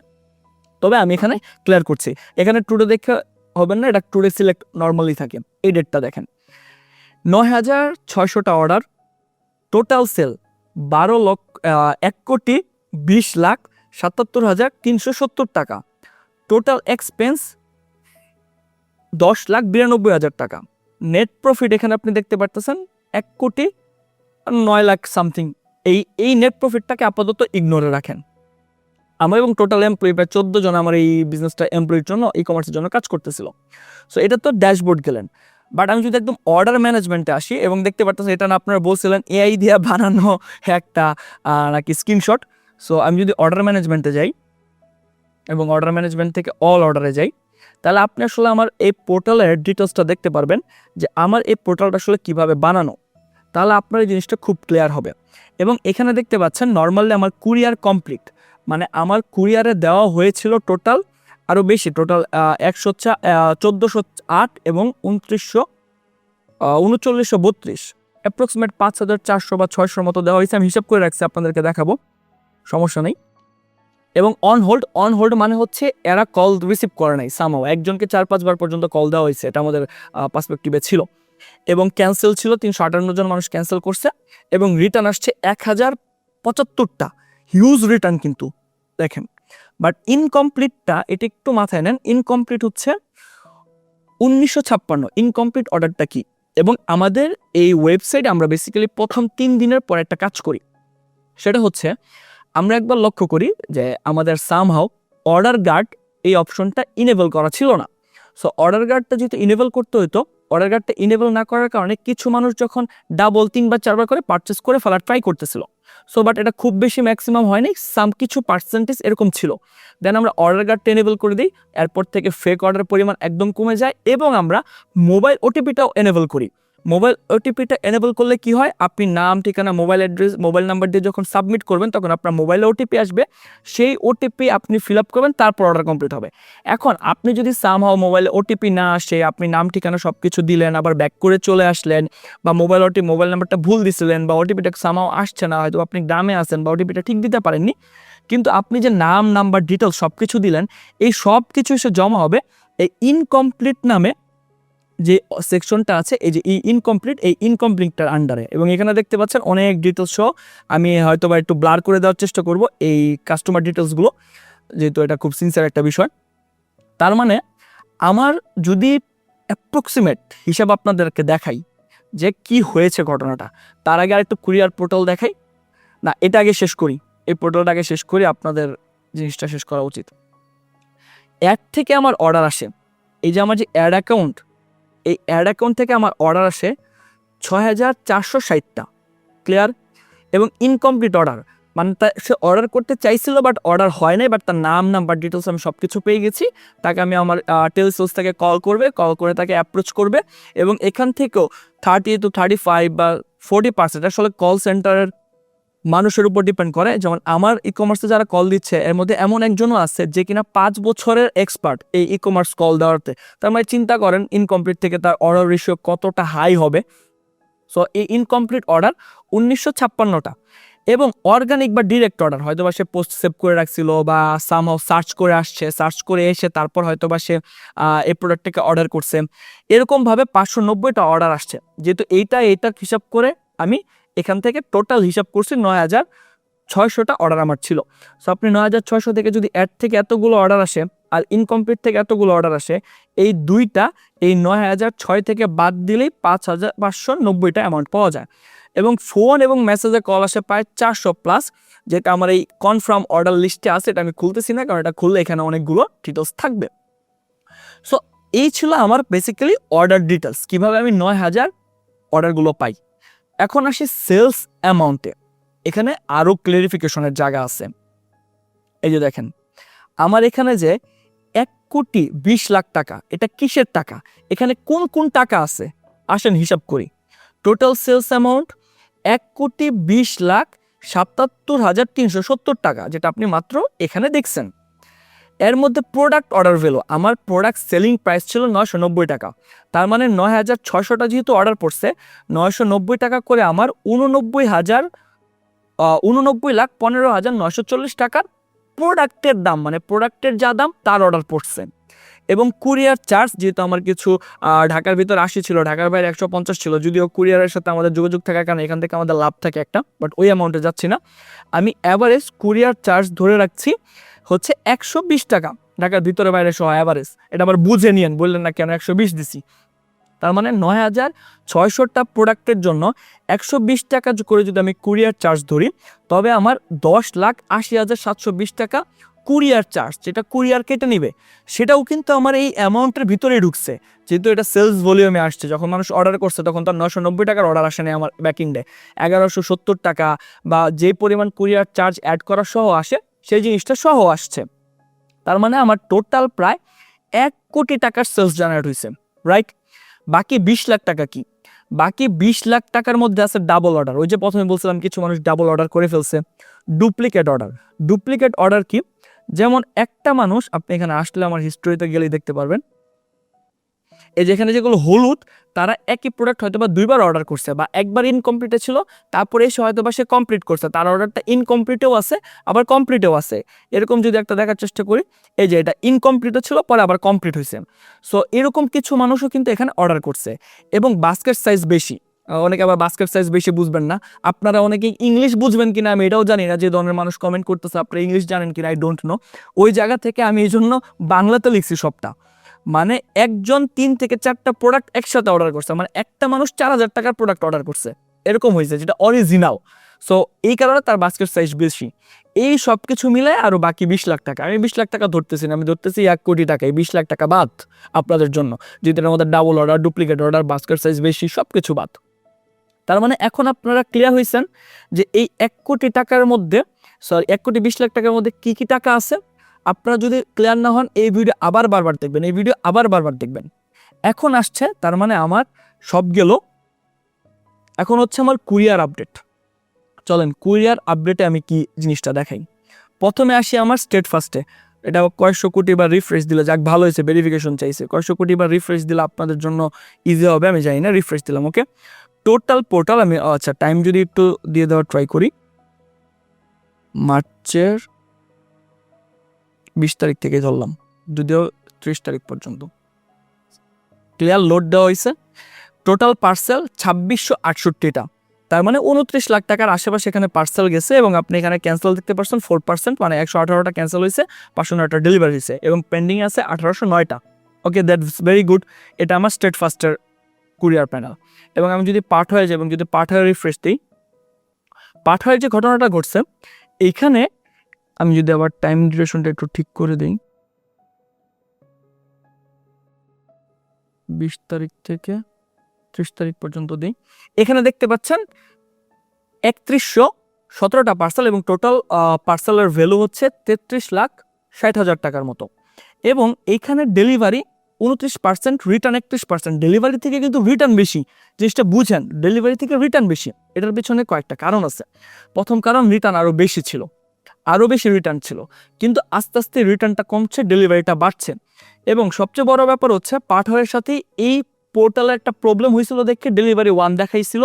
তবে আমি এখানে ক্লিয়ার করছি, এখানে টুডে দেখে হবেন না, এটা টুডে সিলেক্ট নর্মালি থাকে। এই ডেটটা দেখেন, 9600টা অর্ডার, টোটাল সেল 1,20,77,370 টাকা, টোটাল এক্সপেন্স 10,92,000 টাকা, নেট প্রফিট এখানে আপনি দেখতে পারতেছেন 1,09,00,000 সামথিং এই নেট প্রফিটটাকে আপাতত ইগনোরে রাখেন। আমার এবং টোটাল এমপ্লয়ি প্রায় 14 জন আমার এই বিজনেসটা এমপ্লয়ির জন্য ই কমার্সের জন্য কাজ করতেছিল। সো এটা তো ড্যাশবোর্ড গেলেন, বাট আমি যদি একদম অর্ডার ম্যানেজমেন্টে আসি এবং দেখতে পারতেছেন এটা না আপনারা বলছিলেন এআই দিয়ে বানানো একটা নাকি স্ক্রিনশট। সো আমি যদি অর্ডার ম্যানেজমেন্টে যাই এবং অর্ডার ম্যানেজমেন্ট থেকে অল অর্ডারে যাই, তাহলে আপনি আসলে আমার এই পোর্টালের ডিটেলসটা দেখতে পারবেন যে আমার এই পোর্টালটা আসলে কীভাবে বানানো। তাহলে আপনার এই জিনিসটা খুব ক্লিয়ার হবে। এবং এখানে দেখতে পাচ্ছেন নর্মালি আমার কুরিয়ার কমপ্লিট, মানে আমার কুরিয়ারে দেওয়া হয়েছিল টোটাল আরও বেশি, টোটাল 1408 এবং 3932 অ্যাপ্রক্সিমেট 5400 বা 600 মতো দেওয়া হয়েছে। আমি হিসাব করে রাখছি, আপনাদেরকে দেখাবো, সমস্যা নেই। এবং অন হোল্ড মানে হচ্ছে এরা কল রিসিভ করে নাই, সামহাও একজনকে 4-5 বার পর্যন্ত কল দেওয়া হয়েছে, এটা আমাদের পার্সপেক্টিভে ছিল। এবং ক্যান্সেল ছিল 358 জন মানুষ ক্যান্সেল করছে, এবং রিটার্ন আসছে 1075টা, হিউজ রিটার্ন কিন্তু দেখেন। বাট ইনকমপ্লিটটা এটা একটু মাথায় নেন, ইনকমপ্লিট হচ্ছে 1956। ইনকমপ্লিট অর্ডারটা কি? এবং আমাদের এই ওয়েবসাইটে আমরা বেসিক্যালি প্রথম 3 দিনের পর একটা কাজ করি, সেটা হচ্ছে আমরা একবার লক্ষ্য করি যে আমাদের সামহাও অর্ডার গার্ড এই অপশনটা ইনেবল করা ছিল না। সো অর্ডার গার্ডটা যেহেতু ইনেবল করতে হতো, অর্ডার গার্ডটা ইনেবল না করার কারণে কিছু মানুষ যখন ডাবল 3 বা 4 বার করে পারচেস করে ফেলার ট্রাই করতেছিল। সো বাট এটা খুব বেশি ম্যাক্সিমাম হয়নি, কিছু পার্সেন্টেজ এরকম ছিল। দেন আমরা অর্ডার গার্ডটা এনেবল করে দিই, এরপর থেকে ফেক অর্ডারের পরিমাণ একদম কমে যায়, এবং আমরা মোবাইল ওটিপিটাও এনেবল করি। মোবাইল ওটিপিটা এনেবল করলে কি হয়, আপনি নাম, ঠিকানা, মোবাইল অ্যাড্রেস, মোবাইল নাম্বার দিয়ে যখন সাবমিট করবেন তখন আপনার মোবাইলে ওটিপি আসবে, সেই ওটিপি আপনি ফিল আপ করবেন, তারপর অর্ডার কমপ্লিট হবে। এখন আপনি যদি সামহাও মোবাইলে ওটিপি না আসে, আপনি নাম, ঠিকানা সব কিছু দিলেন, আবার ব্যাক করে চলে আসলেন, বা মোবাইল নাম্বারটা ভুল দিছিলেন, বা ওটিপিটা সামহাও আসছে না, হয়তো আপনি গ্রামে আসেন বা ওটিপিটা ঠিক দিতে পারেননি, কিন্তু আপনি যে নাম, নাম্বার, ডিটেলস সব কিছু দিলেন, এই সব কিছু এসে জমা হবে এই ইনকমপ্লিট নামে যে সেকশনটা আছে, এই যে এই ইনকমপ্লিটটার আন্ডারে। এবং এখানে দেখতে পাচ্ছেন অনেক ডিটেলস সহ, আমি হয়তো বা একটু ব্লার করে দেওয়ার চেষ্টা করব এই কাস্টমার ডিটেলসগুলো, যেহেতু এটা খুব সিনসিয়ার একটা বিষয়। তার মানে আমার যদি অ্যাপ্রক্সিমেট হিসাব আপনাদেরকে দেখাই যে কি হয়েছে ঘটনাটা, তার আগে আরেকটু কুরিয়ার পোর্টাল দেখাই না, এটা আগে শেষ করি, এই পোর্টালটা আগে শেষ করি, আপনাদের জিনিসটা শেষ করা উচিত। অ্যাড থেকে আমার অর্ডার আসে, এই যে আমার যে অ্যাড অ্যাকাউন্ট, এই অ্যাড অ্যাকাউন্ট থেকে আমার অর্ডার আসে 6460টা, ক্লিয়ার। এবং ইনকমপ্লিট অর্ডার মানে সে অর্ডার করতে চাইছিল বাট অর্ডার হয় নাই, বাট তার নাম, নাম্বার, ডিটেলস আমি সব কিছু পেয়ে গেছি। তাকে আমি আমার টেলসেলস থেকে কল করে তাকে অ্যাপ্রোচ করবে, এবং এখান থেকেও 30 to 35 বা 40% আসলে কল সেন্টারের মানুষের উপর ডিপেন্ড করে। যেমন আমার ই কমার্সে যারা কল দিচ্ছে এর মধ্যে এমন একজনও আছে যে কিনা 5 বছরের এক্সপার্ট এই ই কমার্স কল দেওয়াতে। তার মানে চিন্তা করেন ইনকমপ্লিট থেকে তার অর্ডার রেশিও কতটা হাই হবে। সো এই ইনকমপ্লিট অর্ডার 1956টা, এবং অর্গানিক বা ডিরেক্ট অর্ডার হয়তো বা সে পোস্ট সেভ করে রাখছিল, বা সামহাও সার্চ করে এসে তারপর হয়তো বা সে এই প্রোডাক্টটাকে অর্ডার করছে, এরকমভাবে 590টা অর্ডার আসছে। যেহেতু এইটা হিসাব করে আমি এখান থেকে টোটাল হিসাব করছি 9600টা অর্ডার আমার ছিল। সো আপনি 9600 থেকে যদি অ্যাড থেকে এতগুলো অর্ডার আসে আর ইনকমপ্লিট থেকে এতগুলো অর্ডার আসে, এই দুইটা এই 9006 থেকে বাদ দিলেই 5590টা অ্যামাউন্ট পাওয়া যায়। এবং ফোন এবং মেসেজে কল আসে প্রায় 400+, যেটা আমার এই কনফার্ম অর্ডার লিস্টে আছে, এটা আমি খুলতেছি না কারণ এটা খুললে এখানে অনেকগুলো ডিটেলস থাকবে। সো এই ছিল আমার বেসিক্যালি অর্ডার ডিটেলস, কীভাবে আমি 9000 অর্ডারগুলো পাই। এখন আসি সেলস অ্যামাউন্টে, এখানে আরও ক্লিয়ারিফিকেশনের জায়গা আছে। এই যে দেখেন আমার এখানে যে 1,20,00,000 টাকা, এটা কিসের টাকা, এখানে কোন কোন টাকা আছে আসেন হিসাব করি। টোটাল সেলস অ্যামাউন্ট 1,20,77,370 টাকা, যেটা আপনি মাত্র এখানে দেখছেন। এর মধ্যে প্রোডাক্ট অর্ডার ভ্যালু, আমার প্রোডাক্ট সেলিং প্রাইস ছিল 990 টাকা। তার মানে 9600টা যেহেতু অর্ডার পড়ছে, 990 টাকা করে আমার 89,15,940 টাকার প্রোডাক্টের দাম, মানে প্রোডাক্টের যা দাম তার অর্ডার পড়ছে। এবং কুরিয়ার চার্জ যেহেতু আমার কিছু ঢাকার ভিতর 80 ছিল, ঢাকার বাইরে 150 ছিল, যদিও কুরিয়ারের সাথে আমাদের যোগাযোগ থাকার কারণে এখান থেকে আমাদের লাভ থাকে একটা, বাট ওই অ্যামাউন্টে যাচ্ছি না। আমি অ্যাভারেজ কুরিয়ার চার্জ ধরে রাখছি হচ্ছে 120 টাকা, ঢাকার ভিতরে বাইরে সহ অ্যাভারেজ। এটা আবার বুঝে নিয়েন, বললেন না কেন 120 দিছি। তার মানে 9,600টা প্রোডাক্টের জন্য 120 টাকা করে যদি আমি কুরিয়ার চার্জ ধরি, তবে আমার 10,80,720 টাকা কুরিয়ার চার্জ, যেটা কুরিয়ার কেটে নিবে, সেটাও কিন্তু আমার এই অ্যামাউন্টের ভিতরেই ঢুকছে। যেহেতু এটা সেলস ভলিউমে আসছে, যখন মানুষ অর্ডার করছে তখন তার 990 টাকার অর্ডার আসে না আমার ব্যাকিং ডে, 1170 টাকা বা যে পরিমাণ কুরিয়ার চার্জ অ্যাড করা সহ আসে সেই জিনিসটা সহ আসছে। তার মানে আমার টোটাল প্রায় 1 কোটি টাকার সেলস জেনারেট হয়েছে, রাইট? বাকি 20 লাখ টাকা কি? বাকি 20 লাখ টাকার মধ্যে আছে ডাবল অর্ডার। ওই যে প্রথমে বলছিলাম কিছু মানুষ ডাবল অর্ডার করে ফেলছে। Duplicate order. ডুপ্লিকেট অর্ডার কি? যেমন একটা মানুষ, আপনি এখানে আসলে আমার হিস্ট্রিতে গেলেই দেখতে পারবেন, এই যেখানে যেগুলো হলুদ, তারা একই প্রোডাক্ট হয়তো বা 2বার অর্ডার করছে, বা একবার ইনকমপ্লিটে ছিল, তারপরে এসে হয়তো বা সে কমপ্লিট করছে, তার অর্ডারটা ইনকমপ্লিটেও আছে আবার কমপ্লিটেও আছে। এরকম যদি একটা দেখার চেষ্টা করি, এই যে এটা ইনকমপ্লিটও ছিল পরে আবার কমপ্লিট হয়েছে। সো এরকম কিছু মানুষও কিন্তু এখানে অর্ডার করছে, এবং বাস্কেট সাইজ বেশি। অনেকে আবার বাস্কেট সাইজ বেশি বুঝবেন না, আপনারা অনেকে ইংলিশ বুঝবেন কিনা আমি এটাও জানি না, যে ধরনের মানুষ কমেন্ট করতেছে আপনারা ইংলিশ জানেন কিনা, আই ডোন্ট নো। ওই জায়গা থেকে আমি এই জন্য বাংলাতে লিখছি সবটা। মানে একজন 3 থেকে 4টা প্রোডাক্ট একসাথে অর্ডার করছে, মানে একটা মানুষ 4,000 টাকার প্রোডাক্ট অর্ডার করছে, এরকম হয়েছে, যেটা অরিজিনাল। সো এই কারণে তার বাস্কেট সাইজ বেশি। এই সব কিছু মিলে আরও বাকি 20 লাখ টাকা, আমি 20 লাখ টাকা ধরতেছি না, আমি ধরতেছি 1 কোটি টাকা। এই 20 লাখ টাকা বাদ আপনাদের জন্য, যদি এর মধ্যে double order, duplicate order, basket size বেশি, সব কিছু বাদ। তার মানে এখন আপনারা ক্লিয়ার হয়েছেন যে এই 1 কোটি টাকার মধ্যে, 1 কোটি 20 লাখ টাকার মধ্যে কি কি টাকা আছে। আপনারা যদি ক্লিয়ার না হন, এই ভিডিও আবার বারবার দেখবেন, এই ভিডিও আবার বারবার দেখবেন। এখন আসছে, তার মানে আমার সব গেল। এখন হচ্ছে আমার কুরিয়ার আপডেট। চলেন কুরিয়ার আপডেটে আমি কি জিনিসটা দেখাই। প্রথমে আসি আমার স্টেট ফার্স্টে। এটা কয়েকশো কোটি বা রিফ্রেশ দিলে, যাক ভালো হয়েছে, ভেরিফিকেশন চাইছে, কয়েকশো কোটি বা রিফ্রেশ দিলে আপনাদের জন্য ইজি হবে, আমি জানি না, রিফ্রেশ দিলাম। ওকে, টোটাল পোর্টাল আমি, আচ্ছা টাইম যদি একটু দিয়ে দেওয়ার ট্রাই করি, মার্চের 20 তারিখ থেকে ধরলাম, যদিও 30 তারিখ পর্যন্ত ক্লিয়ার লোড দেওয়া হয়েছে। টোটাল পার্সেল 2668টা, তার মানে 29 লাখ টাকার আশেপাশে এখানে পার্সেল গেছে, এবং আপনি এখানে ক্যান্সেল দেখতে পাচ্ছেন 4%, মানে 118টা ক্যান্সেল হয়েছে, 509টা ডেলিভারি হয়েছে, এবং পেন্ডিং আছে 1809টা। ওকে, দ্যাটস ভেরি গুড। এটা আমার স্টেট ফার্স্টের কুরিয়ার প্যানেল। এবং আমি যদি পার্ট হয়ে যাই এবং যদি পার্ট হয়ে রিফ্রেশ দিই, পার্ট হয়ে যে ঘটনাটা ঘটছে এইখানে, আমি যদি আবার টাইম ডিউরেশনটা একটু ঠিক করে দিই, 20 তারিখ থেকে 30 তারিখ পর্যন্ত দিই, এখানে দেখতে পাচ্ছেন 3117টা পার্সেল, এবং টোটাল পার্সেলের ভ্যালু হচ্ছে 33,60,000 টাকার মতো। এবং এইখানে ডেলিভারি 29%, রিটার্ন 31%। ডেলিভারি থেকে কিন্তু রিটার্ন বেশি, জিনিসটা বুঝেন, ডেলিভারি থেকে রিটার্ন বেশি। এটার পিছনে কয়েকটা কারণ আছে। প্রথম কারণ, রিটার্ন আরও বেশি ছিল, আরও বেশি রিটার্ন ছিল, কিন্তু আস্তে আস্তে রিটার্নটা কমছে, ডেলিভারিটা বাড়ছে। এবং সবচেয়ে বড় ব্যাপার হচ্ছে, পার্টওয়ারের সাথে এই পোর্টালে একটা প্রবলেম হয়েছিল দেখে ডেলিভারি 1 দেখাইছিল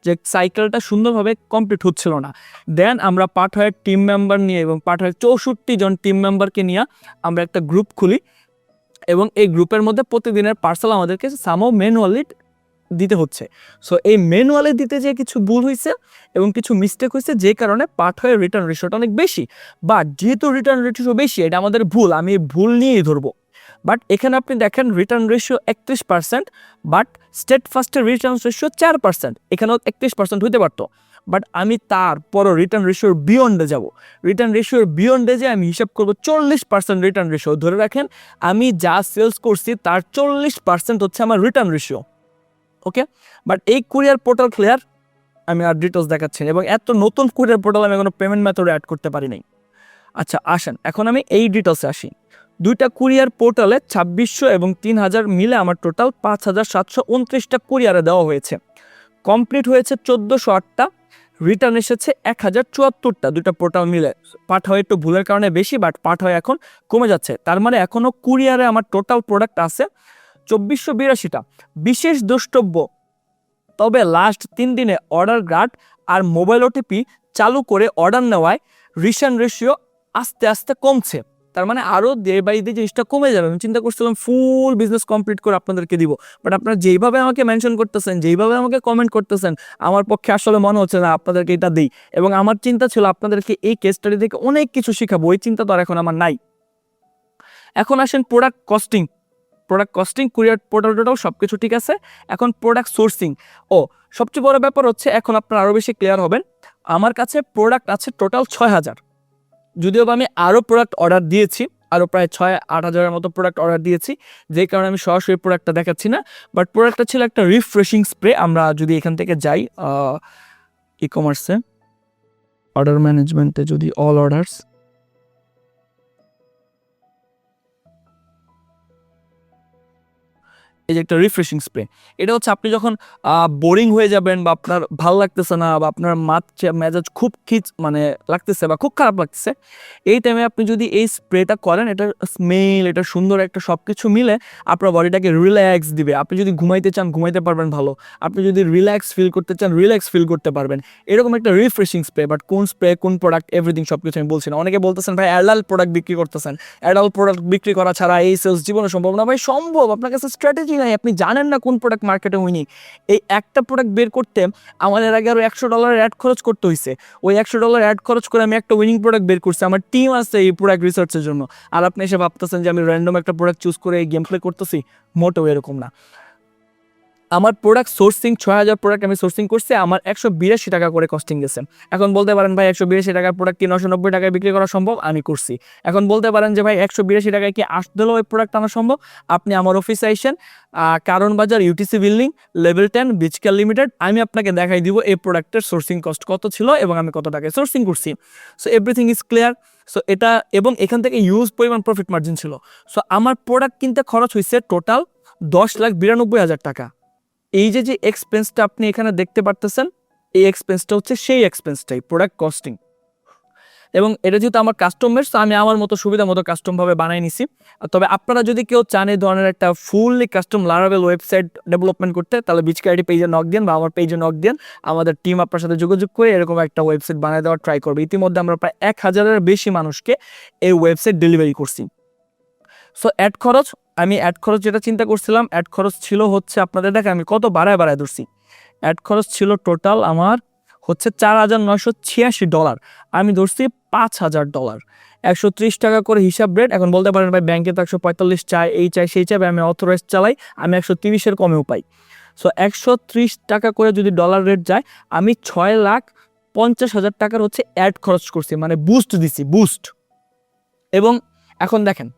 যে সাইকেলটা সুন্দরভাবে কমপ্লিট হচ্ছিল না। দেন আমরা পার্টওয়ারের টিম মেম্বার নিয়ে, এবং পার্টওয়ারের 64 জন টিম মেম্বারকে নিয়ে আমরা একটা গ্রুপ খুলি, এবং এই গ্রুপের মধ্যে প্রতিদিনের পার্সেল আমাদেরকে সামহাউ ম্যানুয়ালি দিতে হচ্ছে। সো এই ম্যানুয়ালি দিতে যেয়ে কিছু ভুল হয়েছে এবং কিছু মিস্টেক হয়েছে, যে কারণে পার্ট হয়ে রিটার্ন রেশিওটা অনেক বেশি। বাট যেহেতু রিটার্ন রেশিও বেশি, এটা আমাদের ভুল, আমি ভুল নিয়েই ধরবো। বাট এখানে আপনি দেখেন রিটার্ন রেশিও 31%, বাট স্টেট ফার্স্টের রিটার্ন রেশিও 4%, এখানেও 31% হইতে পারতো। বাট আমি তারপরও রিটার্ন রেশিওর বিয়ন্ডে যাব। রিটার্ন রেশিওর বিয়ন্ডে যে আমি হিসাব করবো 40% রিটার্ন রেশিও। ধরে রাখেন আমি যা সেলস করছি তার 40% হচ্ছে আমার রিটার্ন রেশিও। ওকে, বাট এই কুরিয়ার পোর্টাল ক্লিয়ার, আমি আর ডিটেলস দেখাচ্ছি, এবং এত নতুন কুরিয়ার পোর্টাল আমি কোনো পেমেন্ট মেথড অ্যাড করতে পারি নাই। আচ্ছা আসেন এখন আমি এই ডিটেলসে আসি। দুইটা কুরিয়ার পোর্টালে 2600 এবং 3000 মিলে আমার টোটাল 5729টা কুরিয়ারে দেওয়া হয়েছে। কমপ্লিট হয়েছে 1408টা, রিটার্ন এসেছে 1074টা, দুইটা পোর্টাল মিলে। পাঠ হয় একটু ভুলের কারণে বেশি, বাট পাঠ হয় এখন কমে যাচ্ছে। তার মানে এখনও কুরিয়ারে আমার টোটাল প্রোডাক্ট আছে 2482টা। বিশেষ দ্রষ্টব্য, তবে লাস্ট 3 দিনে অর্ডার গার্ড আর মোবাইল ওটিপি চালু করে অর্ডার নেওয়ায় রিটার্ন রেশিও আস্তে আস্তে কমছে। তার মানে আরও ডে বাই ডে জিনিসটা কমে যাবে। আমি চিন্তা করছিলাম ফুল বিজনেস কমপ্লিট করে আপনাদেরকে দিব, বাট আপনারা যেইভাবে আমাকে মেনশন করতেছেন, যেইভাবে আমাকে কমেন্ট করতেছেন, আমার পক্ষে আসলে মনে হচ্ছে না আপনাদেরকে এটা দিই। এবং আমার চিন্তা ছিল আপনাদেরকে এই কেস স্টাডি থেকে অনেক কিছু শেখাবো, ওই চিন্তা তো আর এখন আমার নাই। এখন আসেন product costing. Product costing, courier portal সব কিছু ঠিক আছে। এখন প্রোডাক্ট সোর্সিং, সবচেয়ে বড় ব্যাপার হচ্ছে, এখন আপনারা আরও বেশি ক্লিয়ার হবেন। আমার কাছে প্রোডাক্ট আছে টোটাল 6,000, যদিও বা আমি আরও প্রোডাক্ট অর্ডার দিয়েছি, আরও প্রায় 6-8 হাজারের মতো প্রোডাক্ট অর্ডার দিয়েছি, যেই কারণে আমি সরাসরি প্রোডাক্টটা দেখাচ্ছি না। বাট প্রোডাক্টটা ছিল একটা রিফ্রেশিং স্প্রে। আমরা যদি এখান থেকে যাই ই কমার্সে, অর্ডার ম্যানেজমেন্টে, যদি অল অর্ডার্স, এই যে একটা রিফ্রেশিং স্প্রে, এটা হচ্ছে আপনি যখন বোরিং হয়ে যাবেন বা আপনার ভালো লাগতেছে না বা আপনার মেজাজ খুব মানে লাগতেছে বা খুব খারাপ লাগতেছে, এই টাইমে আপনি যদি এই স্প্রেটা করেন, এটার স্মেল, এটা সুন্দর একটা সব কিছু মিলে আপনার বডিটাকে রিল্যাক্স দিবে। আপনি যদি ঘুমাইতে চান ঘুমাইতে পারবেন ভালো, আপনি যদি রিল্যাক্স ফিল করতে চান রিল্যাক্স ফিল করতে পারবেন। এরকম একটা রিফ্রেশিং স্প্রে। বাট কোন স্প্রে, কোন প্রোডাক্ট, এভরিথিং সব কিছু আমি বলছি না। অনেকে বলতেছেন ভাই অ্যাডাল্ট প্রোডাক্ট বিক্রি করতেছেন, অ্যাডাল্ট প্রোডাক্ট বিক্রি করা ছাড়া এই সেলস জীবনে সম্ভব না। ভাই সম্ভব, আপনার কাছে স্ট্র্যাটেজি নাই, আপনি জানেন না কোন প্রোডাক্ট মার্কেটে উইনিং। এই একটা প্রোডাক্ট বের করতে আমাদের আগে আরও $100 অ্যাড খরচ করতে হয়েছে। ওই $100 অ্যাড খরচ করে আমি একটা উইনিং প্রোডাক্ট বের করছি, আমার টিম আছে এই প্রোডাক্ট রিসার্চের জন্য। আর আপনি এসে ভাবতেছেন যে আমি র্যান্ডম একটা প্রোডাক্ট চুজ করে গেম প্লে করতেছি, মোটেও এরকম না। আমার প্রোডাক্ট সোর্সিং 6,000 প্রোডাক্ট আমি সোর্সিং করছি, আমার 182 টাকা করে কস্টিং গেছে। এখন বলতে পারেন ভাই 182 টাকার প্রোডাক্ট কি 990 টাকায় বিক্রি করা সম্ভব? আমি করছি। এখন বলতে পারেন যে ভাই 182 টাকায় কি আসলেও ওই প্রোডাক্ট আনা সম্ভব? আপনি আমার অফিসে আইসেন, কারণ বাজার ইউটিসি বিল্ডিং, লেভেল 10, বিচকেয়ার লিমিটেড। আমি আপনাকে দেখাই দিব এই প্রোডাক্টের সোর্সিং কস্ট কত ছিল এবং আমি কত টাকায় সোর্সিং করছি। So everything is clear. So এটা, এবং এখান থেকে ইউজ পরিমাণ প্রফিট মার্জিন ছিল। সো আমার প্রোডাক্ট কিনতে খরচ হয়েছে টোটাল 10,92,000 টাকা। এই যে এক্সপেন্সটা আপনি এখানে দেখতে পারতেছেন, এই এক্সপেন্সটা হচ্ছে সেই এক্সপেন্সটাই, প্রোডাক্ট কস্টিং। এবং এটা যেহেতু আমার কাস্টমার, তো আমি আমার মতো সুবিধা মতো কাস্টমভাবে বানাই নিছি। তবে আপনারা যদি কেউ চান এই ধরনের একটা ফুললি কাস্টম লারাবেল ওয়েবসাইট ডেভেলপমেন্ট করতে, তাহলে বিচকে পেজে নক দেন বা আমার পেজে নক দেন। আমাদের টিম আপনার সাথে যোগাযোগ করে এরকম একটা ওয়েবসাইট বানিয়ে দেওয়ার ট্রাই করবে। ইতিমধ্যে আমরা প্রায় 1,000-এর বেশি মানুষকে এই ওয়েবসাইট ডেলিভারি করছি। সো অ্যাড খরচ, আমি অ্যাড খরচ যেটা চিন্তা করছিলাম, অ্যাড খরচ ছিল হচ্ছে, আপনাদের দেখে আমি কত বাড়ায় ধরছি। অ্যাড খরচ ছিল টোটাল আমার হচ্ছে $4,986, আমি ধরছি $5,000, 130 টাকা করে হিসাব রেট। এখন বলতে পারেন ভাই ব্যাংকে তো 145 চাই, এই চাই সেই চাই, আমি অথরাইজ চালাই, আমি 130-এর কমেও পাই। সো 130 টাকা করে যদি ডলার রেট যায়, আমি 6,50,000 টাকার হচ্ছে অ্যাড খরচ করছি, মানে বুস্ট দিছি, বুস্ট। এবং এখন দেখেন,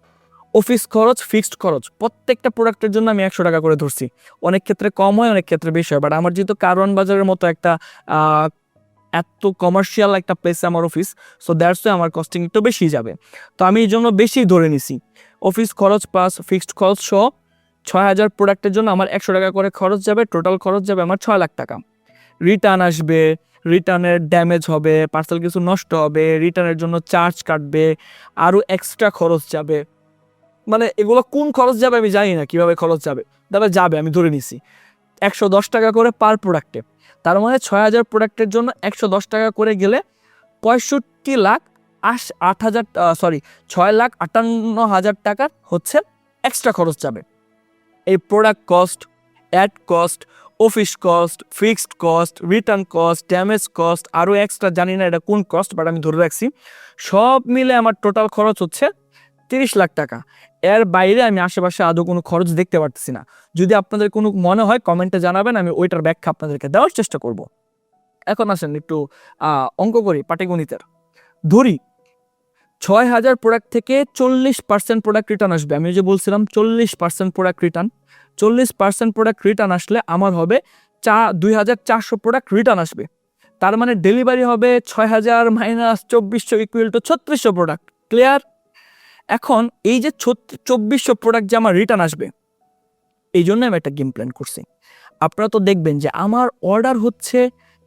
অফিস খরচ, ফিক্সড খরচ, প্রত্যেকটা প্রোডাক্টের জন্য আমি 100 টাকা করে ধরছি। অনেক ক্ষেত্রে কম হয়, অনেক ক্ষেত্রে বেশি হয়। বাট আমার যেহেতু কারওয়ান বাজারের মতো একটা এত কমার্শিয়াল একটা প্লেসে আমার অফিস, সো দ্যাটস ওয়াই আমার কস্টিং একটু বেশি যাবে। তো আমি এই জন্য বেশি ধরে নিছি। অফিস খরচ প্লাস ফিক্সড খরচ সহ 6,000 প্রোডাক্টের জন্য আমার 100 টাকা করে খরচ যাবে। টোটাল খরচ যাবে আমার 6 লাখ টাকা। রিটার্ন আসবে, রিটার্নের ড্যামেজ হবে, পার্সেল কিছু নষ্ট হবে, রিটার্নের জন্য চার্জ কাটবে, আরও এক্সট্রা খরচ যাবে। মানে এগুলো কোন খরচ যাবে আমি জানি না, কিভাবে খরচ যাবে, তবে যাবে, আমি ধরে নিছি 110 টাকা করে পার প্রোডাক্টে। তার মানে 6,000 প্রোডাক্টের জন্য 110 টাকা করে গেলে 6,58,000 টাকার হচ্ছে এক্সট্রা খরচ যাবে। এই product cost, ad cost, office cost, fixed cost, return cost, damage cost, আরও এক্সট্রা জানি না এটা কোন কস্ট, বাট আমি ধরে রাখছি সব মিলে আমার টোটাল খরচ হচ্ছে 30 লাখ টাকা। এর বাইরে আমি আশেপাশে আদৌ কোনো খরচ দেখতে পারতেছি না। যদি আপনাদের কোনো মনে হয় কমেন্টে জানাবেন, আমি ওইটার ব্যাখ্যা আপনাদেরকে দেওয়ার চেষ্টা করব। এখন আসেন একটু অঙ্ক করি, পাটিগণিতের। ধরি 6,000 প্রোডাক্ট থেকে 40% প্রোডাক্ট রিটার্ন আসবে। আমি যে বলছিলাম 40% প্রোডাক্ট রিটার্ন, 40% প্রোডাক্ট রিটার্ন আসলে আমার হবে 2,400 প্রোডাক্ট রিটার্ন আসবে। তার মানে ডেলিভারি হবে 6,000 - 2,400 ইকুয়াল টু 3,600 প্রোডাক্ট। ক্লিয়ার? এখন এই যে 2,400 প্রোডাক্ট যে আমার রিটার্ন আসবে, এই জন্য আমি একটা গেম প্ল্যান করছি। আপনারা তো দেখবেন যে আমার অর্ডার হচ্ছে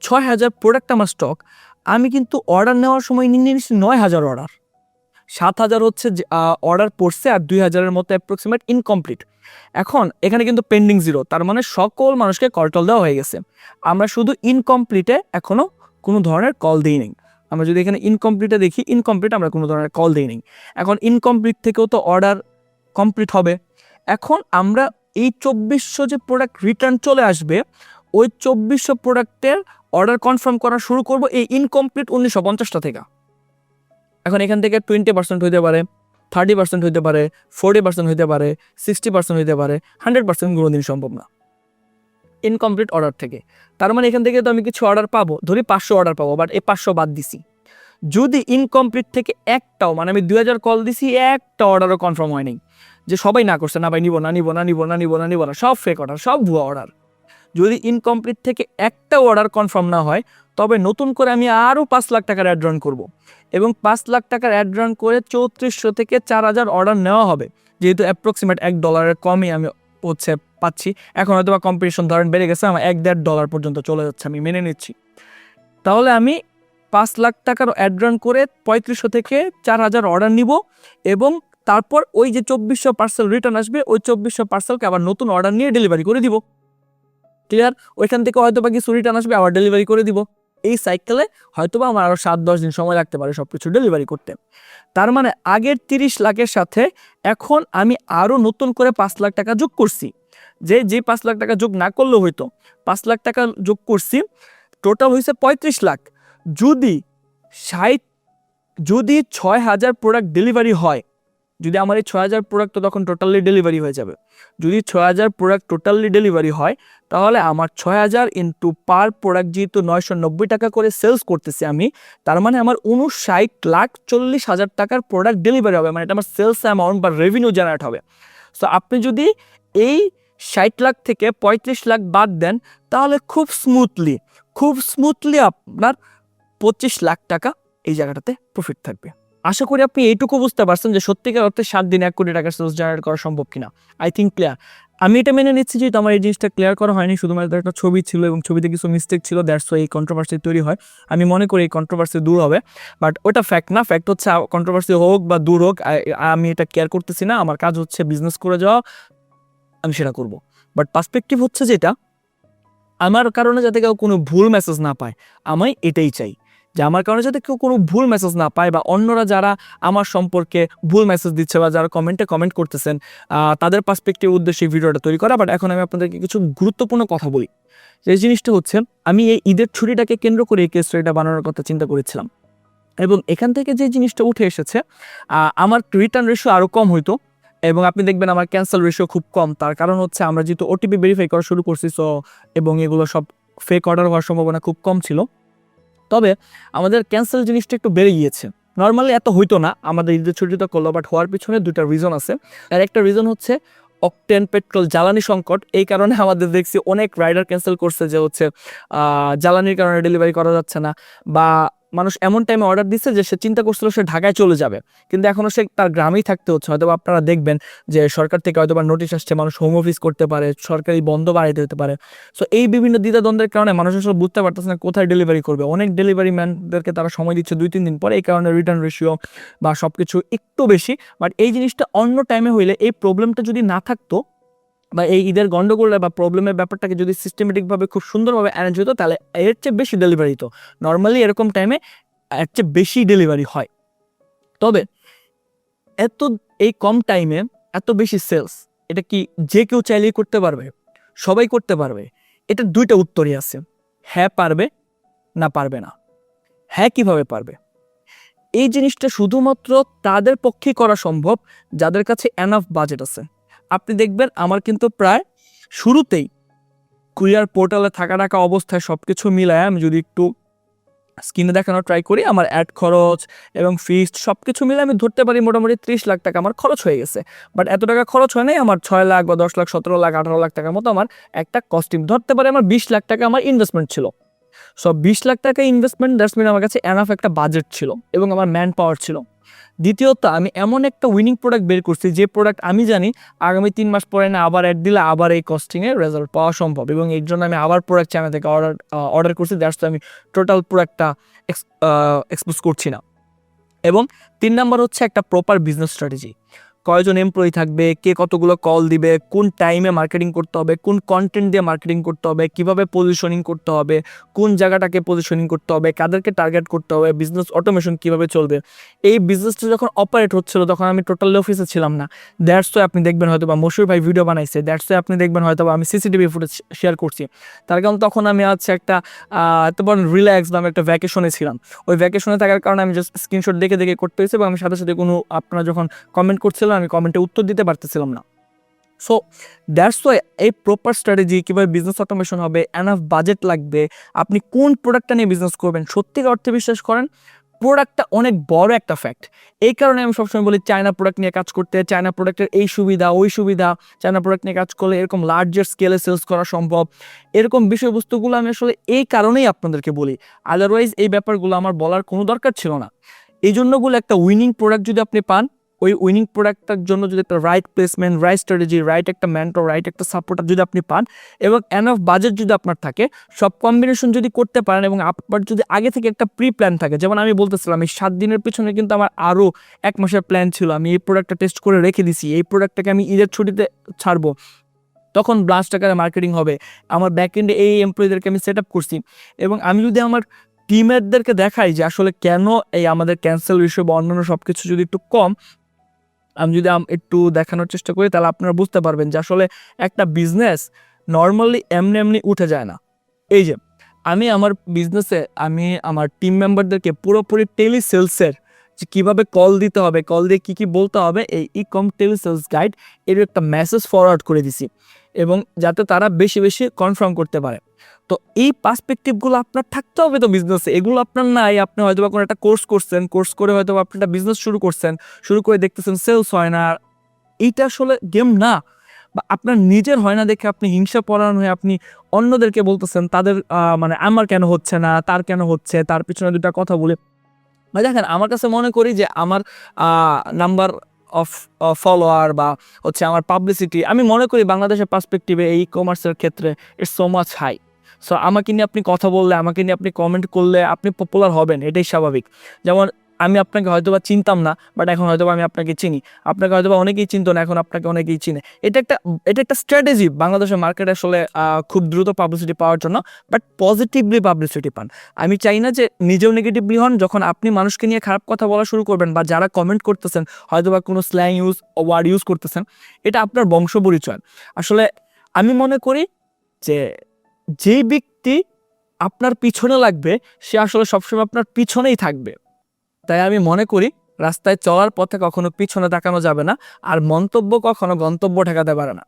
6,000 প্রোডাক্ট আমার স্টক, আমি কিন্তু অর্ডার নেওয়ার সময় নিয়ে নিচ্ছি 9,000 অর্ডার। 7,000 হচ্ছে অর্ডার পড়ছে আর 2,000-এর মতো অ্যাপ্রক্সিমেট ইনকমপ্লিট। এখন এখানে কিন্তু পেন্ডিং জিরো, তার মানে সকল মানুষকে কলটল দেওয়া হয়ে গেছে। আমরা শুধু ইনকমপ্লিটে এখনও কোনো ধরনের কল দিই নেই। আমরা যদি এখানে ইনকমপ্লিটে দেখি, ইনকমপ্লিট আমরা কোনো ধরনের কল দিই নেই। এখন ইনকমপ্লিট থেকেও তো অর্ডার কমপ্লিট হবে। এখন আমরা এই 2,400 যে প্রোডাক্ট রিটার্ন চলে আসবে, ওই 2,400 প্রোডাক্টের অর্ডার কনফার্ম করা শুরু করব এই ইনকমপ্লিট 1,950টা থেকে। এখন এখান থেকে 20% হইতে পারে, 30% হইতে পারে, 40% হইতে পারে, 60% হইতে পারে, 100% কোনোদিন সম্ভব না ইনকমপ্লিট অর্ডার থেকে। তার মানে এখান থেকে তো আমি কিছু অর্ডার পাবো, ধরি 500 অর্ডার পাবো, বাট এই 500 বাদ দিছি। যদি ইনকমপ্লিট থেকে একটাও, মানে আমি 2000 কল দিছি, একটা অর্ডারও কনফার্ম হয় নাই, যে সবাই না করছে, না ভাই নিব না, নিব না, নিব না, নিব না, নিব না, সব ফেক অর্ডার, সব ভুয়া অর্ডার, যদি ইনকমপ্লিট থেকে একটা অর্ডার কনফার্ম না হয়, তবে নতুন করে আমি আরও 5 লাখ টাকার অ্যাড রান করবো, এবং 5 লাখ টাকার অ্যাড রান করে 3400 থেকে 4000 অর্ডার নেওয়া হবে, যেহেতু অ্যাপ্রক্সিমেট $1 কমই আমি পাচ্ছি। এখন হয়তো বা কম্পিটিশন ধরেন বেড়ে গেছে, আমার $1-1.5 পর্যন্ত চলে যাচ্ছে, আমি মেনে নিচ্ছি। তাহলে আমি 5 লাখ টাকার অ্যাড রান করে 3500 থেকে 4000 অর্ডার নিব, এবং তারপর ওই যে 2400 পার্সেল রিটার্ন আসবে, ওই 2400 পার্সেলকে আবার নতুন অর্ডার নিয়ে ডেলিভারি করে দিব। ক্লিয়ার? ওইখান থেকে হয়তো বা কিছু রিটার্ন আসবে, আবার ডেলিভারি করে দিব। এই সাইকেলে হয়তো বা আমার আরও 7-10 দিন সময় লাগতে পারে সব কিছু ডেলিভারি করতে। তার মানে আগের 30 লাখের সাথে এখন আমি আরও নতুন করে 5 লাখ টাকা যোগ করছি, যে 5 লাখ টাকা যোগ না করলেও হইতো, 5 লাখ টাকা যোগ করছি, টোটাল হয়েছে 35 লাখ। যদি 6000 প্রোডাক্ট ডেলিভারি হয়, যদি আমার এই 6000 প্রোডাক্ট তো তখন টোটালি ডেলিভারি হয়ে যাবে, যদি 6000 প্রোডাক্ট টোটালি ডেলিভারি হয়, তাহলে আমার 6000 ইন্টু পার প্রোডাক্ট যেহেতু 990 টাকা করে সেলস করতেছি আমি, তার মানে আমার 59,40,000 টাকার প্রোডাক্ট ডেলিভারি হবে, মানে এটা আমার সেলস অ্যামাউন্ট বা রেভিনিউ জেনারেট হবে। সো আপনি যদি এই 60 লাখ থেকে 35 লাখ বাদ দেন, তাহলে খুব স্মুথলি আপনার 25 লাখ টাকা এই জায়গাটাতে প্রফিট থাকবে। আশা করি আপনি এইটুকু বুঝতে পারছেন যে সত্যিকার অর্থে 7 দিনে 1 কোটি টাকার সেলস জেনারেট করা সম্ভব কিনা। I think clear. আমি এটা মেনে নিচ্ছি যে আমার এই জিনিসটা ক্লিয়ার করা হয়নি, শুধুমাত্র একটা ছবি ছিল এবং ছবিতে কিছু মিস্টেক ছিল, দ্যাটস ওয়াই এই কন্ট্রোভার্সি তৈরি হয়। আমি মনে করি এই কন্ট্রোভার্সি দূর হবে, বাট ওটা ফ্যাক্ট না। ফ্যাক্ট হচ্ছে কন্ট্রোভার্সি হোক বা দূর হোক, আমি এটা কেয়ার করতেছি না। আমার কাজ হচ্ছে বিজনেস করে যাওয়া, আমি সেটা করব। বাট পার্সপেক্টিভ হচ্ছে যেটা, আমার কারণে যাতে কেউ কোনো ভুল মেসেজ না পায়, আমি এটাই চাই যে আমার কারণে যাতে কেউ কোনো ভুল মেসেজ না পায়, বা অন্যরা যারা আমার সম্পর্কে ভুল মেসেজ দিচ্ছে বা যারা কমেন্ট করতেছেন, তাদের পার্সপেক্টিভ উদ্দেশ্যে ভিডিওটা তৈরি করা। বাট এখন আমি আপনাদেরকে কিছু গুরুত্বপূর্ণ কথা বলি। যে জিনিসটা হচ্ছে, আমি এই ঈদের ছুটিটাকে কেন্দ্র করে এই কেস স্টাডিটা বানানোর কথা চিন্তা করেছিলাম, এবং এখান থেকে যে জিনিসটা উঠে এসেছে, আমার রিটার্ন রেশিও আরও কম হইতো, এবং আপনি দেখবেন আমার ক্যান্সেল রেশিও খুব কম। তার কারণ হচ্ছে আমরা যেহেতু ওটিপি ভেরিফাই করা শুরু করছি, সো এবং এগুলো সব ফেক অর্ডার হওয়ার সম্ভাবনা খুব কম ছিল। তবে আমাদের ক্যান্সেল জিনিসটা একটু বেড়ে গিয়েছে, নর্মালি এত হইতো না, আমাদের ঈদের ছুটিটা করলো, বাট হওয়ার পিছনে 2টা রিজন আছে। আর একটা রিজন হচ্ছে অকটেন পেট্রোল জ্বালানি সংকট। এই কারণে আমাদের দেখছি অনেক রাইডার ক্যান্সেল করছে, যে হচ্ছে জ্বালানির কারণে ডেলিভারি করা যাচ্ছে না, বা মানুষ এমন টাইমে অর্ডার দিচ্ছে যে সে চিন্তা করছিল সে ঢাকায় চলে যাবে, কিন্তু এখনও সে তার গ্রামেই থাকতে হচ্ছে। হয়তো আপনারা দেখবেন যে সরকার থেকে হয়তো বা নোটিশ আসছে, মানুষ হোম অফিস করতে পারে, সরকারি বন্ধ বাড়াইতে হতে পারে। সো এই বিভিন্ন দ্বিধাদ্বন্দ্বের কারণে মানুষ আসলে বুঝতে পারতেছে না কোথায় ডেলিভারি করবে। অনেক ডেলিভারি ম্যানদেরকে তারা সময় দিচ্ছে 2-3 দিন পরে, এই কারণে রিটার্ন রেশিও বা সব কিছু একটু বেশি। বাট এই জিনিসটা অন্য টাইমে হইলে, এই প্রবলেমটা যদি না থাকতো, বা এই ঈদের গন্ডগোলে বা প্রবলেমের ব্যাপারটাকে যদি সিস্টেমেটিকভাবে খুব সুন্দরভাবে অ্যারেঞ্জ হতো, তাহলে এর চেয়ে বেশি ডেলিভারি হতো। নর্মালি এরকম টাইমে এর চেয়ে বেশি ডেলিভারি হয়। তবে এই কম টাইমে এত বেশি সেলস, এটা কি যে কেউ চাইলেই করতে পারবে? সবাই করতে পারবে? এটা 2টা উত্তরই আছে, হ্যাঁ পারবে, না পারবে না। হ্যাঁ কিভাবে পারবে? এই জিনিসটা শুধুমাত্র তাদের পক্ষে করা সম্ভব যাদের কাছে এনাফ বাজেট আছে। আপনি দেখবেন আমার কিন্তু প্রায় শুরুতেই কুরিয়ার পোর্টালে থাকা অবস্থায় সব কিছু মিলায়, আমি যদি একটু স্ক্রিনে দেখানো ট্রাই করি, আমার অ্যাড খরচ এবং ফিক্সড সব কিছু মিলে আমি ধরতে পারি মোটামুটি 30 লাখ টাকা আমার খরচ হয়ে গেছে। বাট এত টাকা খরচ হয় নাই, আমার 6 লাখ বা 10 লাখ, 17 লাখ, 18 লাখ টাকার মতো আমার একটা কস্টিং ধরতে পারে। আমার 20 লাখ টাকা আমার ইনভেস্টমেন্ট ছিল। সো 20 লাখ টাকা ইনভেস্টমেন্ট, দ্যাটস মিন আমার কাছে এনাফ একটা বাজেট ছিল এবং আমার ম্যান পাওয়ার ছিল। দ্বিতীয়ত, আমি এমন একটা উইনিং প্রোডাক্ট বের করছি, যে প্রোডাক্ট আমি জানি আগামী 3 মাস পরে না আবার অ্যাড দিলে আবার এই কস্টিংয়ে রেজাল্ট পাওয়া সম্ভব, এবং এর জন্য আমি আবার প্রোডাক্ট চ্যানেল থেকে অর্ডার করছি। দ্যাটস আমি টোটাল প্রোডাক্টটা এক্সপোজ করছি না। এবং 3 নাম্বার হচ্ছে একটা প্রপার বিজনেস স্ট্র্যাটেজি। কয়জন এমপ্লয়ি থাকবে, কে কতগুলো কল দিবে, কোন টাইমে মার্কেটিং করতে হবে, কোন কন্টেন্ট দিয়ে মার্কেটিং করতে হবে, কিভাবে পজিশনিং করতে হবে, কোন জায়গাটাকে পজিশনিং করতে হবে, কাদেরকে টার্গেট করতে হবে, বিজনেস অটোমেশন কিভাবে চলবে। এই বিজনেসটা যখন অপারেট হচ্ছিল তখন আমি টোটালি অফিসে ছিলাম না। দ্যাটস ওয়াই আপনি দেখবেন হয়তো বা মশুর ভাই ভিডিও বানাইছে, দ্যাটস ওয়াই আপনি দেখবেন হয়তো বা আমি সিসিটিভি ফুটেজ শেয়ার করছি। তার কারণ তখন আমি আছে একটা এত বড় রিল্যাক্স বা আমি একটা ভ্যাকেশনে ছিলাম। ওই ভ্যাকেশনে থাকার কারণে আমি জাস্ট স্ক্রিনশট দেখে দেখে করতে হয়েছে এবং আমি সাথে সাথে কোনো আপনারা যখন কমেন্ট করছিলাম আমি কমেন্টে উত্তর দিতে পারতেছিলাম না। সো দ্যাটস ওয়াই এই প্রপার স্ট্র্যাটেজি, কীভাবে বিজনেস অটোমেশন হবে, এনাফ বাজেট লাগবে, আপনি কোন প্রোডাক্টটা নিয়ে বিজনেস করবেন, সত্যিকার অর্থে বিশ্বাস করেন প্রোডাক্টটা অনেক বড় একটা ফ্যাক্ট। এই কারণে আমি সবসময় বলি চায়না প্রোডাক্ট নিয়ে কাজ করতে, চায়না প্রোডাক্টের এই সুবিধা ওই সুবিধা, চায়না প্রোডাক্ট নিয়ে কাজ করলে এরকম লার্জার স্কেলে সেলস করা সম্ভব। এরকম বিষয়বস্তুগুলো আমি আসলে এই কারণেই আপনাদেরকে বলি, আদারওয়াইজ এই ব্যাপারগুলো আমার বলার কোনো দরকার ছিল না। এই জন্যগুলো একটা উইনিং প্রোডাক্ট যদি আপনি পান, ওই উইনিং প্রোডাক্টটার জন্য যদি একটা right placement, right strategy, right একটা মেন্টর, রাইট একটা সাপোর্টার যদি আপনি পান এবং এনাফ বাজেট যদি আপনার থাকে, সব কম্বিনেশন যদি করতে পারেন এবং আপনার যদি আগে থেকে একটা প্রি প্ল্যান থাকে, যেমন আমি বলতেছিলাম এই 7 দিনের পিছনে কিন্তু আমার আরও 1 মাসের প্ল্যান ছিল। আমি এই প্রোডাক্টটা টেস্ট করে রেখে দিছি, এই প্রোডাক্টটাকে আমি ঈদের ছুটিতে ছাড়বো, তখন ব্লাস্ট আকারে মার্কেটিং হবে, আমার ব্যাকএন্ডে এই এমপ্লয়ীদেরকে আমি সেট আপ করছি। এবং আমি যদি আমার টিমমেটদেরকে দেখাই যে আসলে কেন এই আমাদের ক্যান্সেল রেশিও বা অন্যান্য সব কিছু যদি একটু কম, আমি যদি একটু দেখানোর চেষ্টা করি তাহলে আপনারা বুঝতে পারবেন যে আসলে একটা বিজনেস নর্মালি এমনি এমনি উঠে যায় না। এই যে আমি আমার বিজনেসে আমি আমার টিম মেম্বারদেরকে পুরোপুরি টেলি সেলসের যে কীভাবে কল দিতে হবে, কল দিয়ে কী কী বলতে হবে, এই ইকম টেলি সেলস গাইড এর একটা মেসেজ ফরওয়ার্ড করে দিছি এবং যাতে তারা বেশি বেশি কনফার্ম করতে পারে। তো এই পার্সপেক্টিভগুলো আপনার থাকতে হবে তো বিজনেসে, এগুলো আপনার নাই। আপনি হয়তো বা কোনো একটা কোর্স করছেন, কোর্স করে হয়তো আপনি একটা বিজনেস শুরু করছেন, শুরু করে দেখতেছেন সেলস হয় না, এইটা আসলে গেম না। বা আপনার নিজের হয় না দেখে আপনি হিংসা পরায়ণ হয়ে আপনি অন্যদেরকে বলতেছেন তাদের মানে আমার কেন হচ্ছে না, তার কেন হচ্ছে, তার পিছনে দুটা কথা বলে। ভাই দেখেন, আমার কাছে মনে করি যে আমার নাম্বার অফ ফলোয়ার বা হচ্ছে আমার পাবলিসিটি, আমি মনে করি বাংলাদেশের পার্সপেক্টিভে এই কমার্সের ক্ষেত্রে it's so much high. So আমাকে নিয়ে আপনি কথা বললে, আমাকে নিয়ে আপনি কমেন্ট করলে আপনি পপুলার হবেন, এটাই স্বাভাবিক। যেমন আমি আপনাকে হয়তো বা চিনতাম না, বাট এখন হয়তো আমি আপনাকে চিনি। আপনাকে হয়তো বা অনেকেই চিনতো না, এখন আপনাকে অনেকেই চিনে। এটা একটা স্ট্র্যাটেজি বাংলাদেশের মার্কেটে আসলে খুব দ্রুত পাবলিসিটি পাওয়ার জন্য, বাট পজিটিভলি পাবলিসিটি পান। আমি চাই না যে নিজেও নেগেটিভলি হন। যখন আপনি মানুষকে নিয়ে খারাপ কথা বলা শুরু করবেন বা যারা কমেন্ট করতেছেন হয়তো বা কোনো স্ল্যাং ওয়ার্ড ইউজ করতেছেন, এটা আপনার বংশ পরিচয়। আসলে আমি মনে করি যে যেই ব্যক্তি আপনার পিছনে লাগবে সে আসলে সবসময় আপনার পিছনেই থাকবে। তাই আমি মনে করি রাস্তায় চলার পথে কখনো পিছনে তাকানো যাবে না, আর মন্তব্য কখনো গন্তব্য ঠেকাতে পারে না।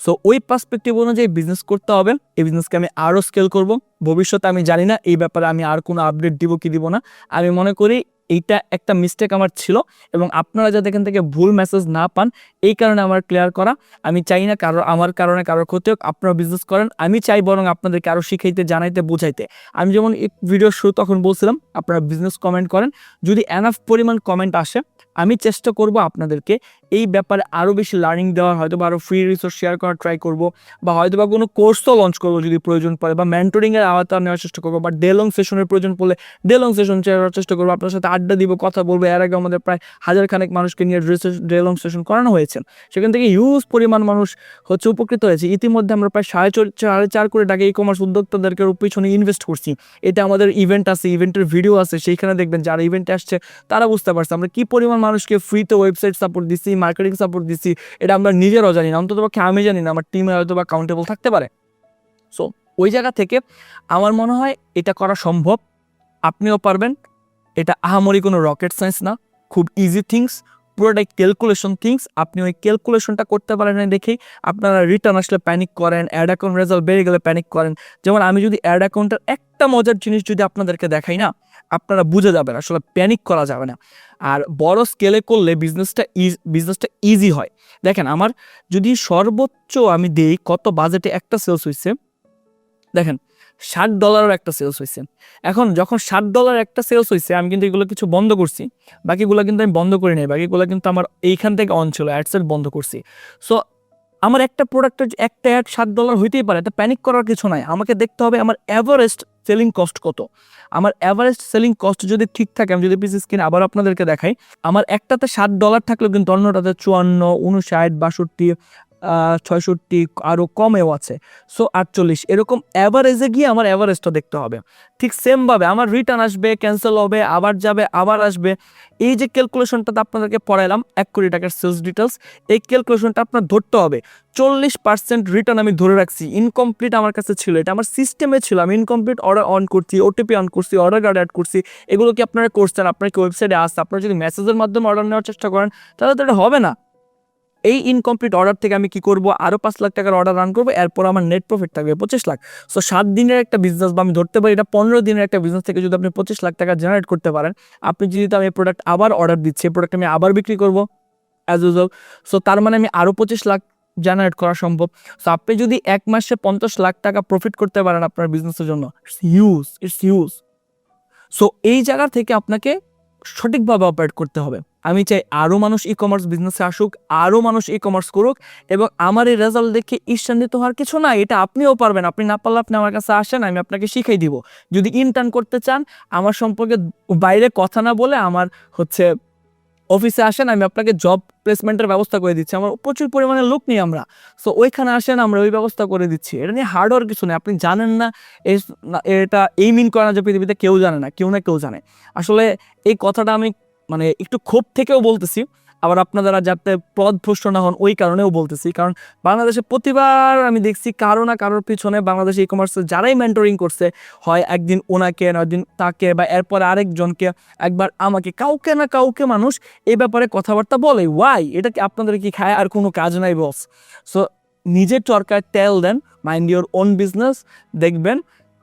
সো ওই পার্সপেক্টিভ অনুযায়ী বিজনেস করতে হবে। এই বিজনেসকে আমি আরও স্কেল করব। ভবিষ্যতে আমি জানি না এই ব্যাপারে আমি আর কোনো আপডেট দিব কি দিব না। আমি মনে করি এইটা একটা মিস্টেক আমার ছিল এবং আপনারা যাতে এখান থেকে ভুল মেসেজ না পান এই কারণে আমার ক্লিয়ার করা। আমি চাই না আমার কারণে কারোর ক্ষতি হোক, আপনারা বিজনেস করেন। আমি চাই বরং আপনাদেরকে আরও শিখাইতে, জানাইতে, বোঝাইতে। আমি যেমন এই ভিডিওর শুরু তখন বলছিলাম আপনারা বিজনেস কমেন্ট করেন, যদি এনাফ পরিমাণ কমেন্ট আসে আমি চেষ্টা করব আপনাদেরকে এই ব্যাপারে আরও বেশি লার্নিং দেওয়ার, হয়তো বা আরও ফ্রি রিসোর্স শেয়ার করার ট্রাই করব, বা হয়তো বা কোনো কোর্সও লঞ্চ করবো যদি প্রয়োজন পড়ে, বা মেন্টরিংয়ের আওতা নেওয়ার চেষ্টা করবো, বা ডে লং সেশনের প্রয়োজন পড়লে ডে লং সেশন করার চেষ্টা করবো। আপনার সাথে আড্ডা দিব, কথা বলবো। এর আগে আমাদের প্রায় 1000 খানেক মানুষকে নিয়ে ডে লং সেশন করানো হয়েছে, সেখান থেকে হিউজ পরিমাণ মানুষ হচ্ছে উপকৃত হয়েছে। ইতিমধ্যে আমরা প্রায় 4.5 কোটি টাকা ই কমার্স উদ্যোক্তাদেরকে পিছনে ইনভেস্ট করছি। এটা আমাদের ইভেন্ট আছে, ইভেন্টের ভিডিও আছে, সেইখানে দেখবেন যারা ইভেন্টে আসছে তারা বুঝতে পারছে আমরা কী পরিমাণ মানুষকে ফ্রিতে ওয়েবসাইট সাপোর্ট দিচ্ছি, মার্কেটিং সাপোর্ট দিচ্ছি। এটা আমরা নিজেরাও জানি না, অন্ততপক্ষে আমি জানি না, আমার টিমে হয়তো বা কাউন্টেবল থাকতে পারে। সো ওই জায়গা থেকে আমার মনে হয় এটা করা সম্ভব, আপনিও পারবেন। এটা আহামরি কোনো রকেট সায়েন্স না, খুব ইজি থিংস, পুরোটাই ক্যালকুলেশন থিংস। আপনি ওই ক্যালকুলেশনটা করতে পারেন না দেখেই আপনারা রিটার্ন আসলে প্যানিক করেন, অ্যাড অ্যাকাউন্ট রেজাল্ট বেড়ে গেলে প্যানিক করেন। যেমন আমি যদি অ্যাড অ্যাকাউন্টের একটা মজার জিনিস যদি আপনাদেরকে দেখাই না, আপনারা বুঝে যাবেন আসলে প্যানিক করা যাবে না। আর বড় স্কেলে করলে বিজনেসটা ইজি হয়। দেখেন, আমার যদি সর্বোচ্চ আমি দেই কত বাজেটে একটা সেলস হয়েছে, দেখেন $60 একটা সেলস হয়েছে। এখন যখন $60 একটা সেলস হয়েছে, আমি কিন্তু এগুলো কিছু বন্ধ করছি, বাকিগুলো কিন্তু আমি বন্ধ করি নাই, বাকিগুলো কিন্তু আমার এইখান থেকে অন ছিল, অ্যাডসেট বন্ধ করছি। সো আমার একটা প্রোডাক্টের একটা অ্যাড $60 হইতেই পারে, এটা প্যানিক করার কিছু নাই। আমাকে দেখতে হবে আমার অ্যাভারেজ সেলিং কস্ট কত। আমার অ্যাভারেজ সেলিং কস্ট যদি ঠিক থাকে, আমি যদি পিসি স্ক্রিন আবার আপনাদেরকে দেখাই, আমার একটাতে $7 থাকলেও কিন্তু অন্যটাতে 54, 59, 62, 66, আরও কমেও আছে। সো 48, এরকম অ্যাভারেজে গিয়ে আমার অ্যাভারেজটা দেখতে হবে। ঠিক সেমভাবে আমার রিটার্ন আসবে, ক্যান্সেল হবে, আবার যাবে, আবার আসবে। এই যে ক্যালকুলেশনটাতে আপনাদেরকে পড়াইলাম 1 কোটি টাকার সেলস ডিটেলস, এই ক্যালকুলেশনটা আপনার ধরতে হবে। 40% রিটার্ন আমি ধরে রাখছি, ইনকমপ্লিট আমার কাছে ছিল, এটা আমার সিস্টেমে ছিল। আমি ইনকমপ্লিট অর্ডার অন করছি, ওটিপি অন করছি, অর্ডার কার্ড অ্যাড করছি। এগুলো কি আপনারা করছেন? আপনার কি ওয়েবসাইটে আসছে? আপনারা যদি মেসেজের মাধ্যমে অর্ডার নেওয়ার চেষ্টা করেন তাহলে তো এটা হবে না। এই ইনকমপ্লিট অর্ডার থেকে আমি কি করব, আরও 5 লাখ টাকার অর্ডার রান করবো, এরপর আমার নেট প্রফিট থাকবে 25 লাখ। সো 7 দিনের একটা বিজনেস, বা আমি ধরতে পারি এটা 15 দিনের একটা বিজনেস থেকে যদি আপনি 25 লাখ টাকা জেনারেট করতে পারেন, আপনি যদি আমি এই প্রোডাক্ট আবার অর্ডার দিচ্ছি, এই প্রোডাক্ট আমি আবার বিক্রি করবো অ্যাজ ইউজুয়াল, সো তার মানে আমি আরও 25 লাখ জেনারেট করা সম্ভব। সো আপনি যদি 1 মাসে 50 লাখ টাকা প্রফিট করতে পারেন আপনার বিজনেসের জন্য, ইটস হিউজ। সো এই জায়গা থেকে আপনাকে সঠিকভাবে অপারেট করতে হবে। আমি চাই আরও মানুষ ই কমার্স বিজনেসে আসুক, আরও মানুষ ই কমার্স করুক, এবং আমার এই রেজাল্ট দেখে ঈর্ষান্বিত হওয়ার কিছু না, এটা আপনিও পারবেন। আপনি না পারলে আপনি আমার কাছে আসেন, আমি আপনাকে শিখাই দিব। যদি ইন্টার্ন করতে চান, আমার সম্পর্কে বাইরে কথা না বলে আমার অফিসে আসেন, আমি আপনাকে জব প্লেসমেন্টের ব্যবস্থা করে দিচ্ছি। আমার প্রচুর পরিমাণে লোক নিই আমরা, সো ওইখানে আসেন, আমরা ওই ব্যবস্থা করে দিচ্ছি। এটা নিয়ে হার্ডওয়ার্ক কিছু নেই। আপনি জানেন না, এটা এই মিন করে না যে পৃথিবীতে কেউ জানে না, কেউ না কেউ জানে। আসলে এই কথাটা আমি একটু ক্ষোভ থেকেও বলতেছি, আবার আপনারা যাতে পথভ্রষ্ট না হন ওই কারণেও বলতেছি। কারণ বাংলাদেশে প্রতিবার আমি দেখছি কারো না কারোর পিছনে বাংলাদেশে ই কমার্সে যারাই মেন্টরিং করছে, হয় একদিন ওনাকে, একদিন তাকে, বা এরপরে আরেকজনকে, একবার আমাকে, কাউকে না কাউকে মানুষ এই ব্যাপারে কথাবার্তা বলে। ওয়াই? এটা কি আপনাদের কি খায় আর কোনো কাজ নাই বস? সো নিজের চরকায় তেল দেন, মাইন্ড ইউর ওন বিজনেস, দেখবেন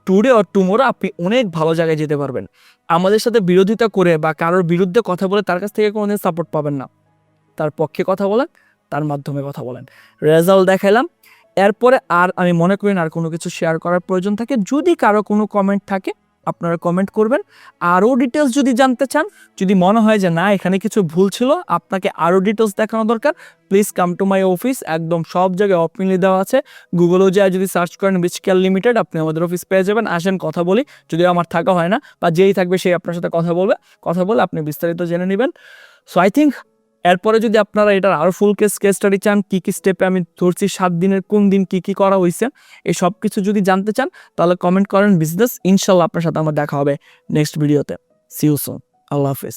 টুডে অর টুমোরো আপনি অনেক ভালো জায়গায় যেতে পারবেন। আমাদের সাথে বিরোধিতা করে বা কারোর বিরুদ্ধে কথা বলে তার কাছ থেকে কোনোদিন সাপোর্ট পাবেন না। তার পক্ষে কথা বলেন, তার মাধ্যমে কথা বলেন। রেজাল্ট দেখাইলাম, এরপরে আর আমি মনে করি না আর কোনো কিছু শেয়ার করার প্রয়োজন থাকে। যদি কারো কোনো কমেন্ট থাকে আপনারা কমেন্ট করবেন। আরও ডিটেলস যদি জানতে চান, যদি মনে হয় যে না এখানে কিছু ভুল ছিল, আপনাকে আরও ডিটেলস দেখানো দরকার, please come to my office. একদম সব জায়গায় ওপেনলি দেওয়া আছে। গুগলেও যায় যদি সার্চ করেন বিচকেয়ার লিমিটেড, আপনি আমাদের অফিস পেয়ে যাবেন। আসেন, কথা বলি। যদি আমার থাকা হয় না, বা যেই থাকবে সেই আপনার সাথে কথা বলে আপনি বিস্তারিত জেনে নেবেন। সো আই থিঙ্ক এরপরে যদি আপনারা এটার আরও ফুল কেস স্টাডি চান, কী কী স্টেপে আমি ধরছি, 7 দিনের কোন দিন কী কী করা হয়েছে, এই সব কিছু যদি জানতে চান তাহলে কমেন্ট করেন বিজনেস। ইনশাল্লাহ আপনার সাথে আমার দেখা হবে নেক্সট ভিডিওতে। C you soon. আল্লাহ হাফেজ।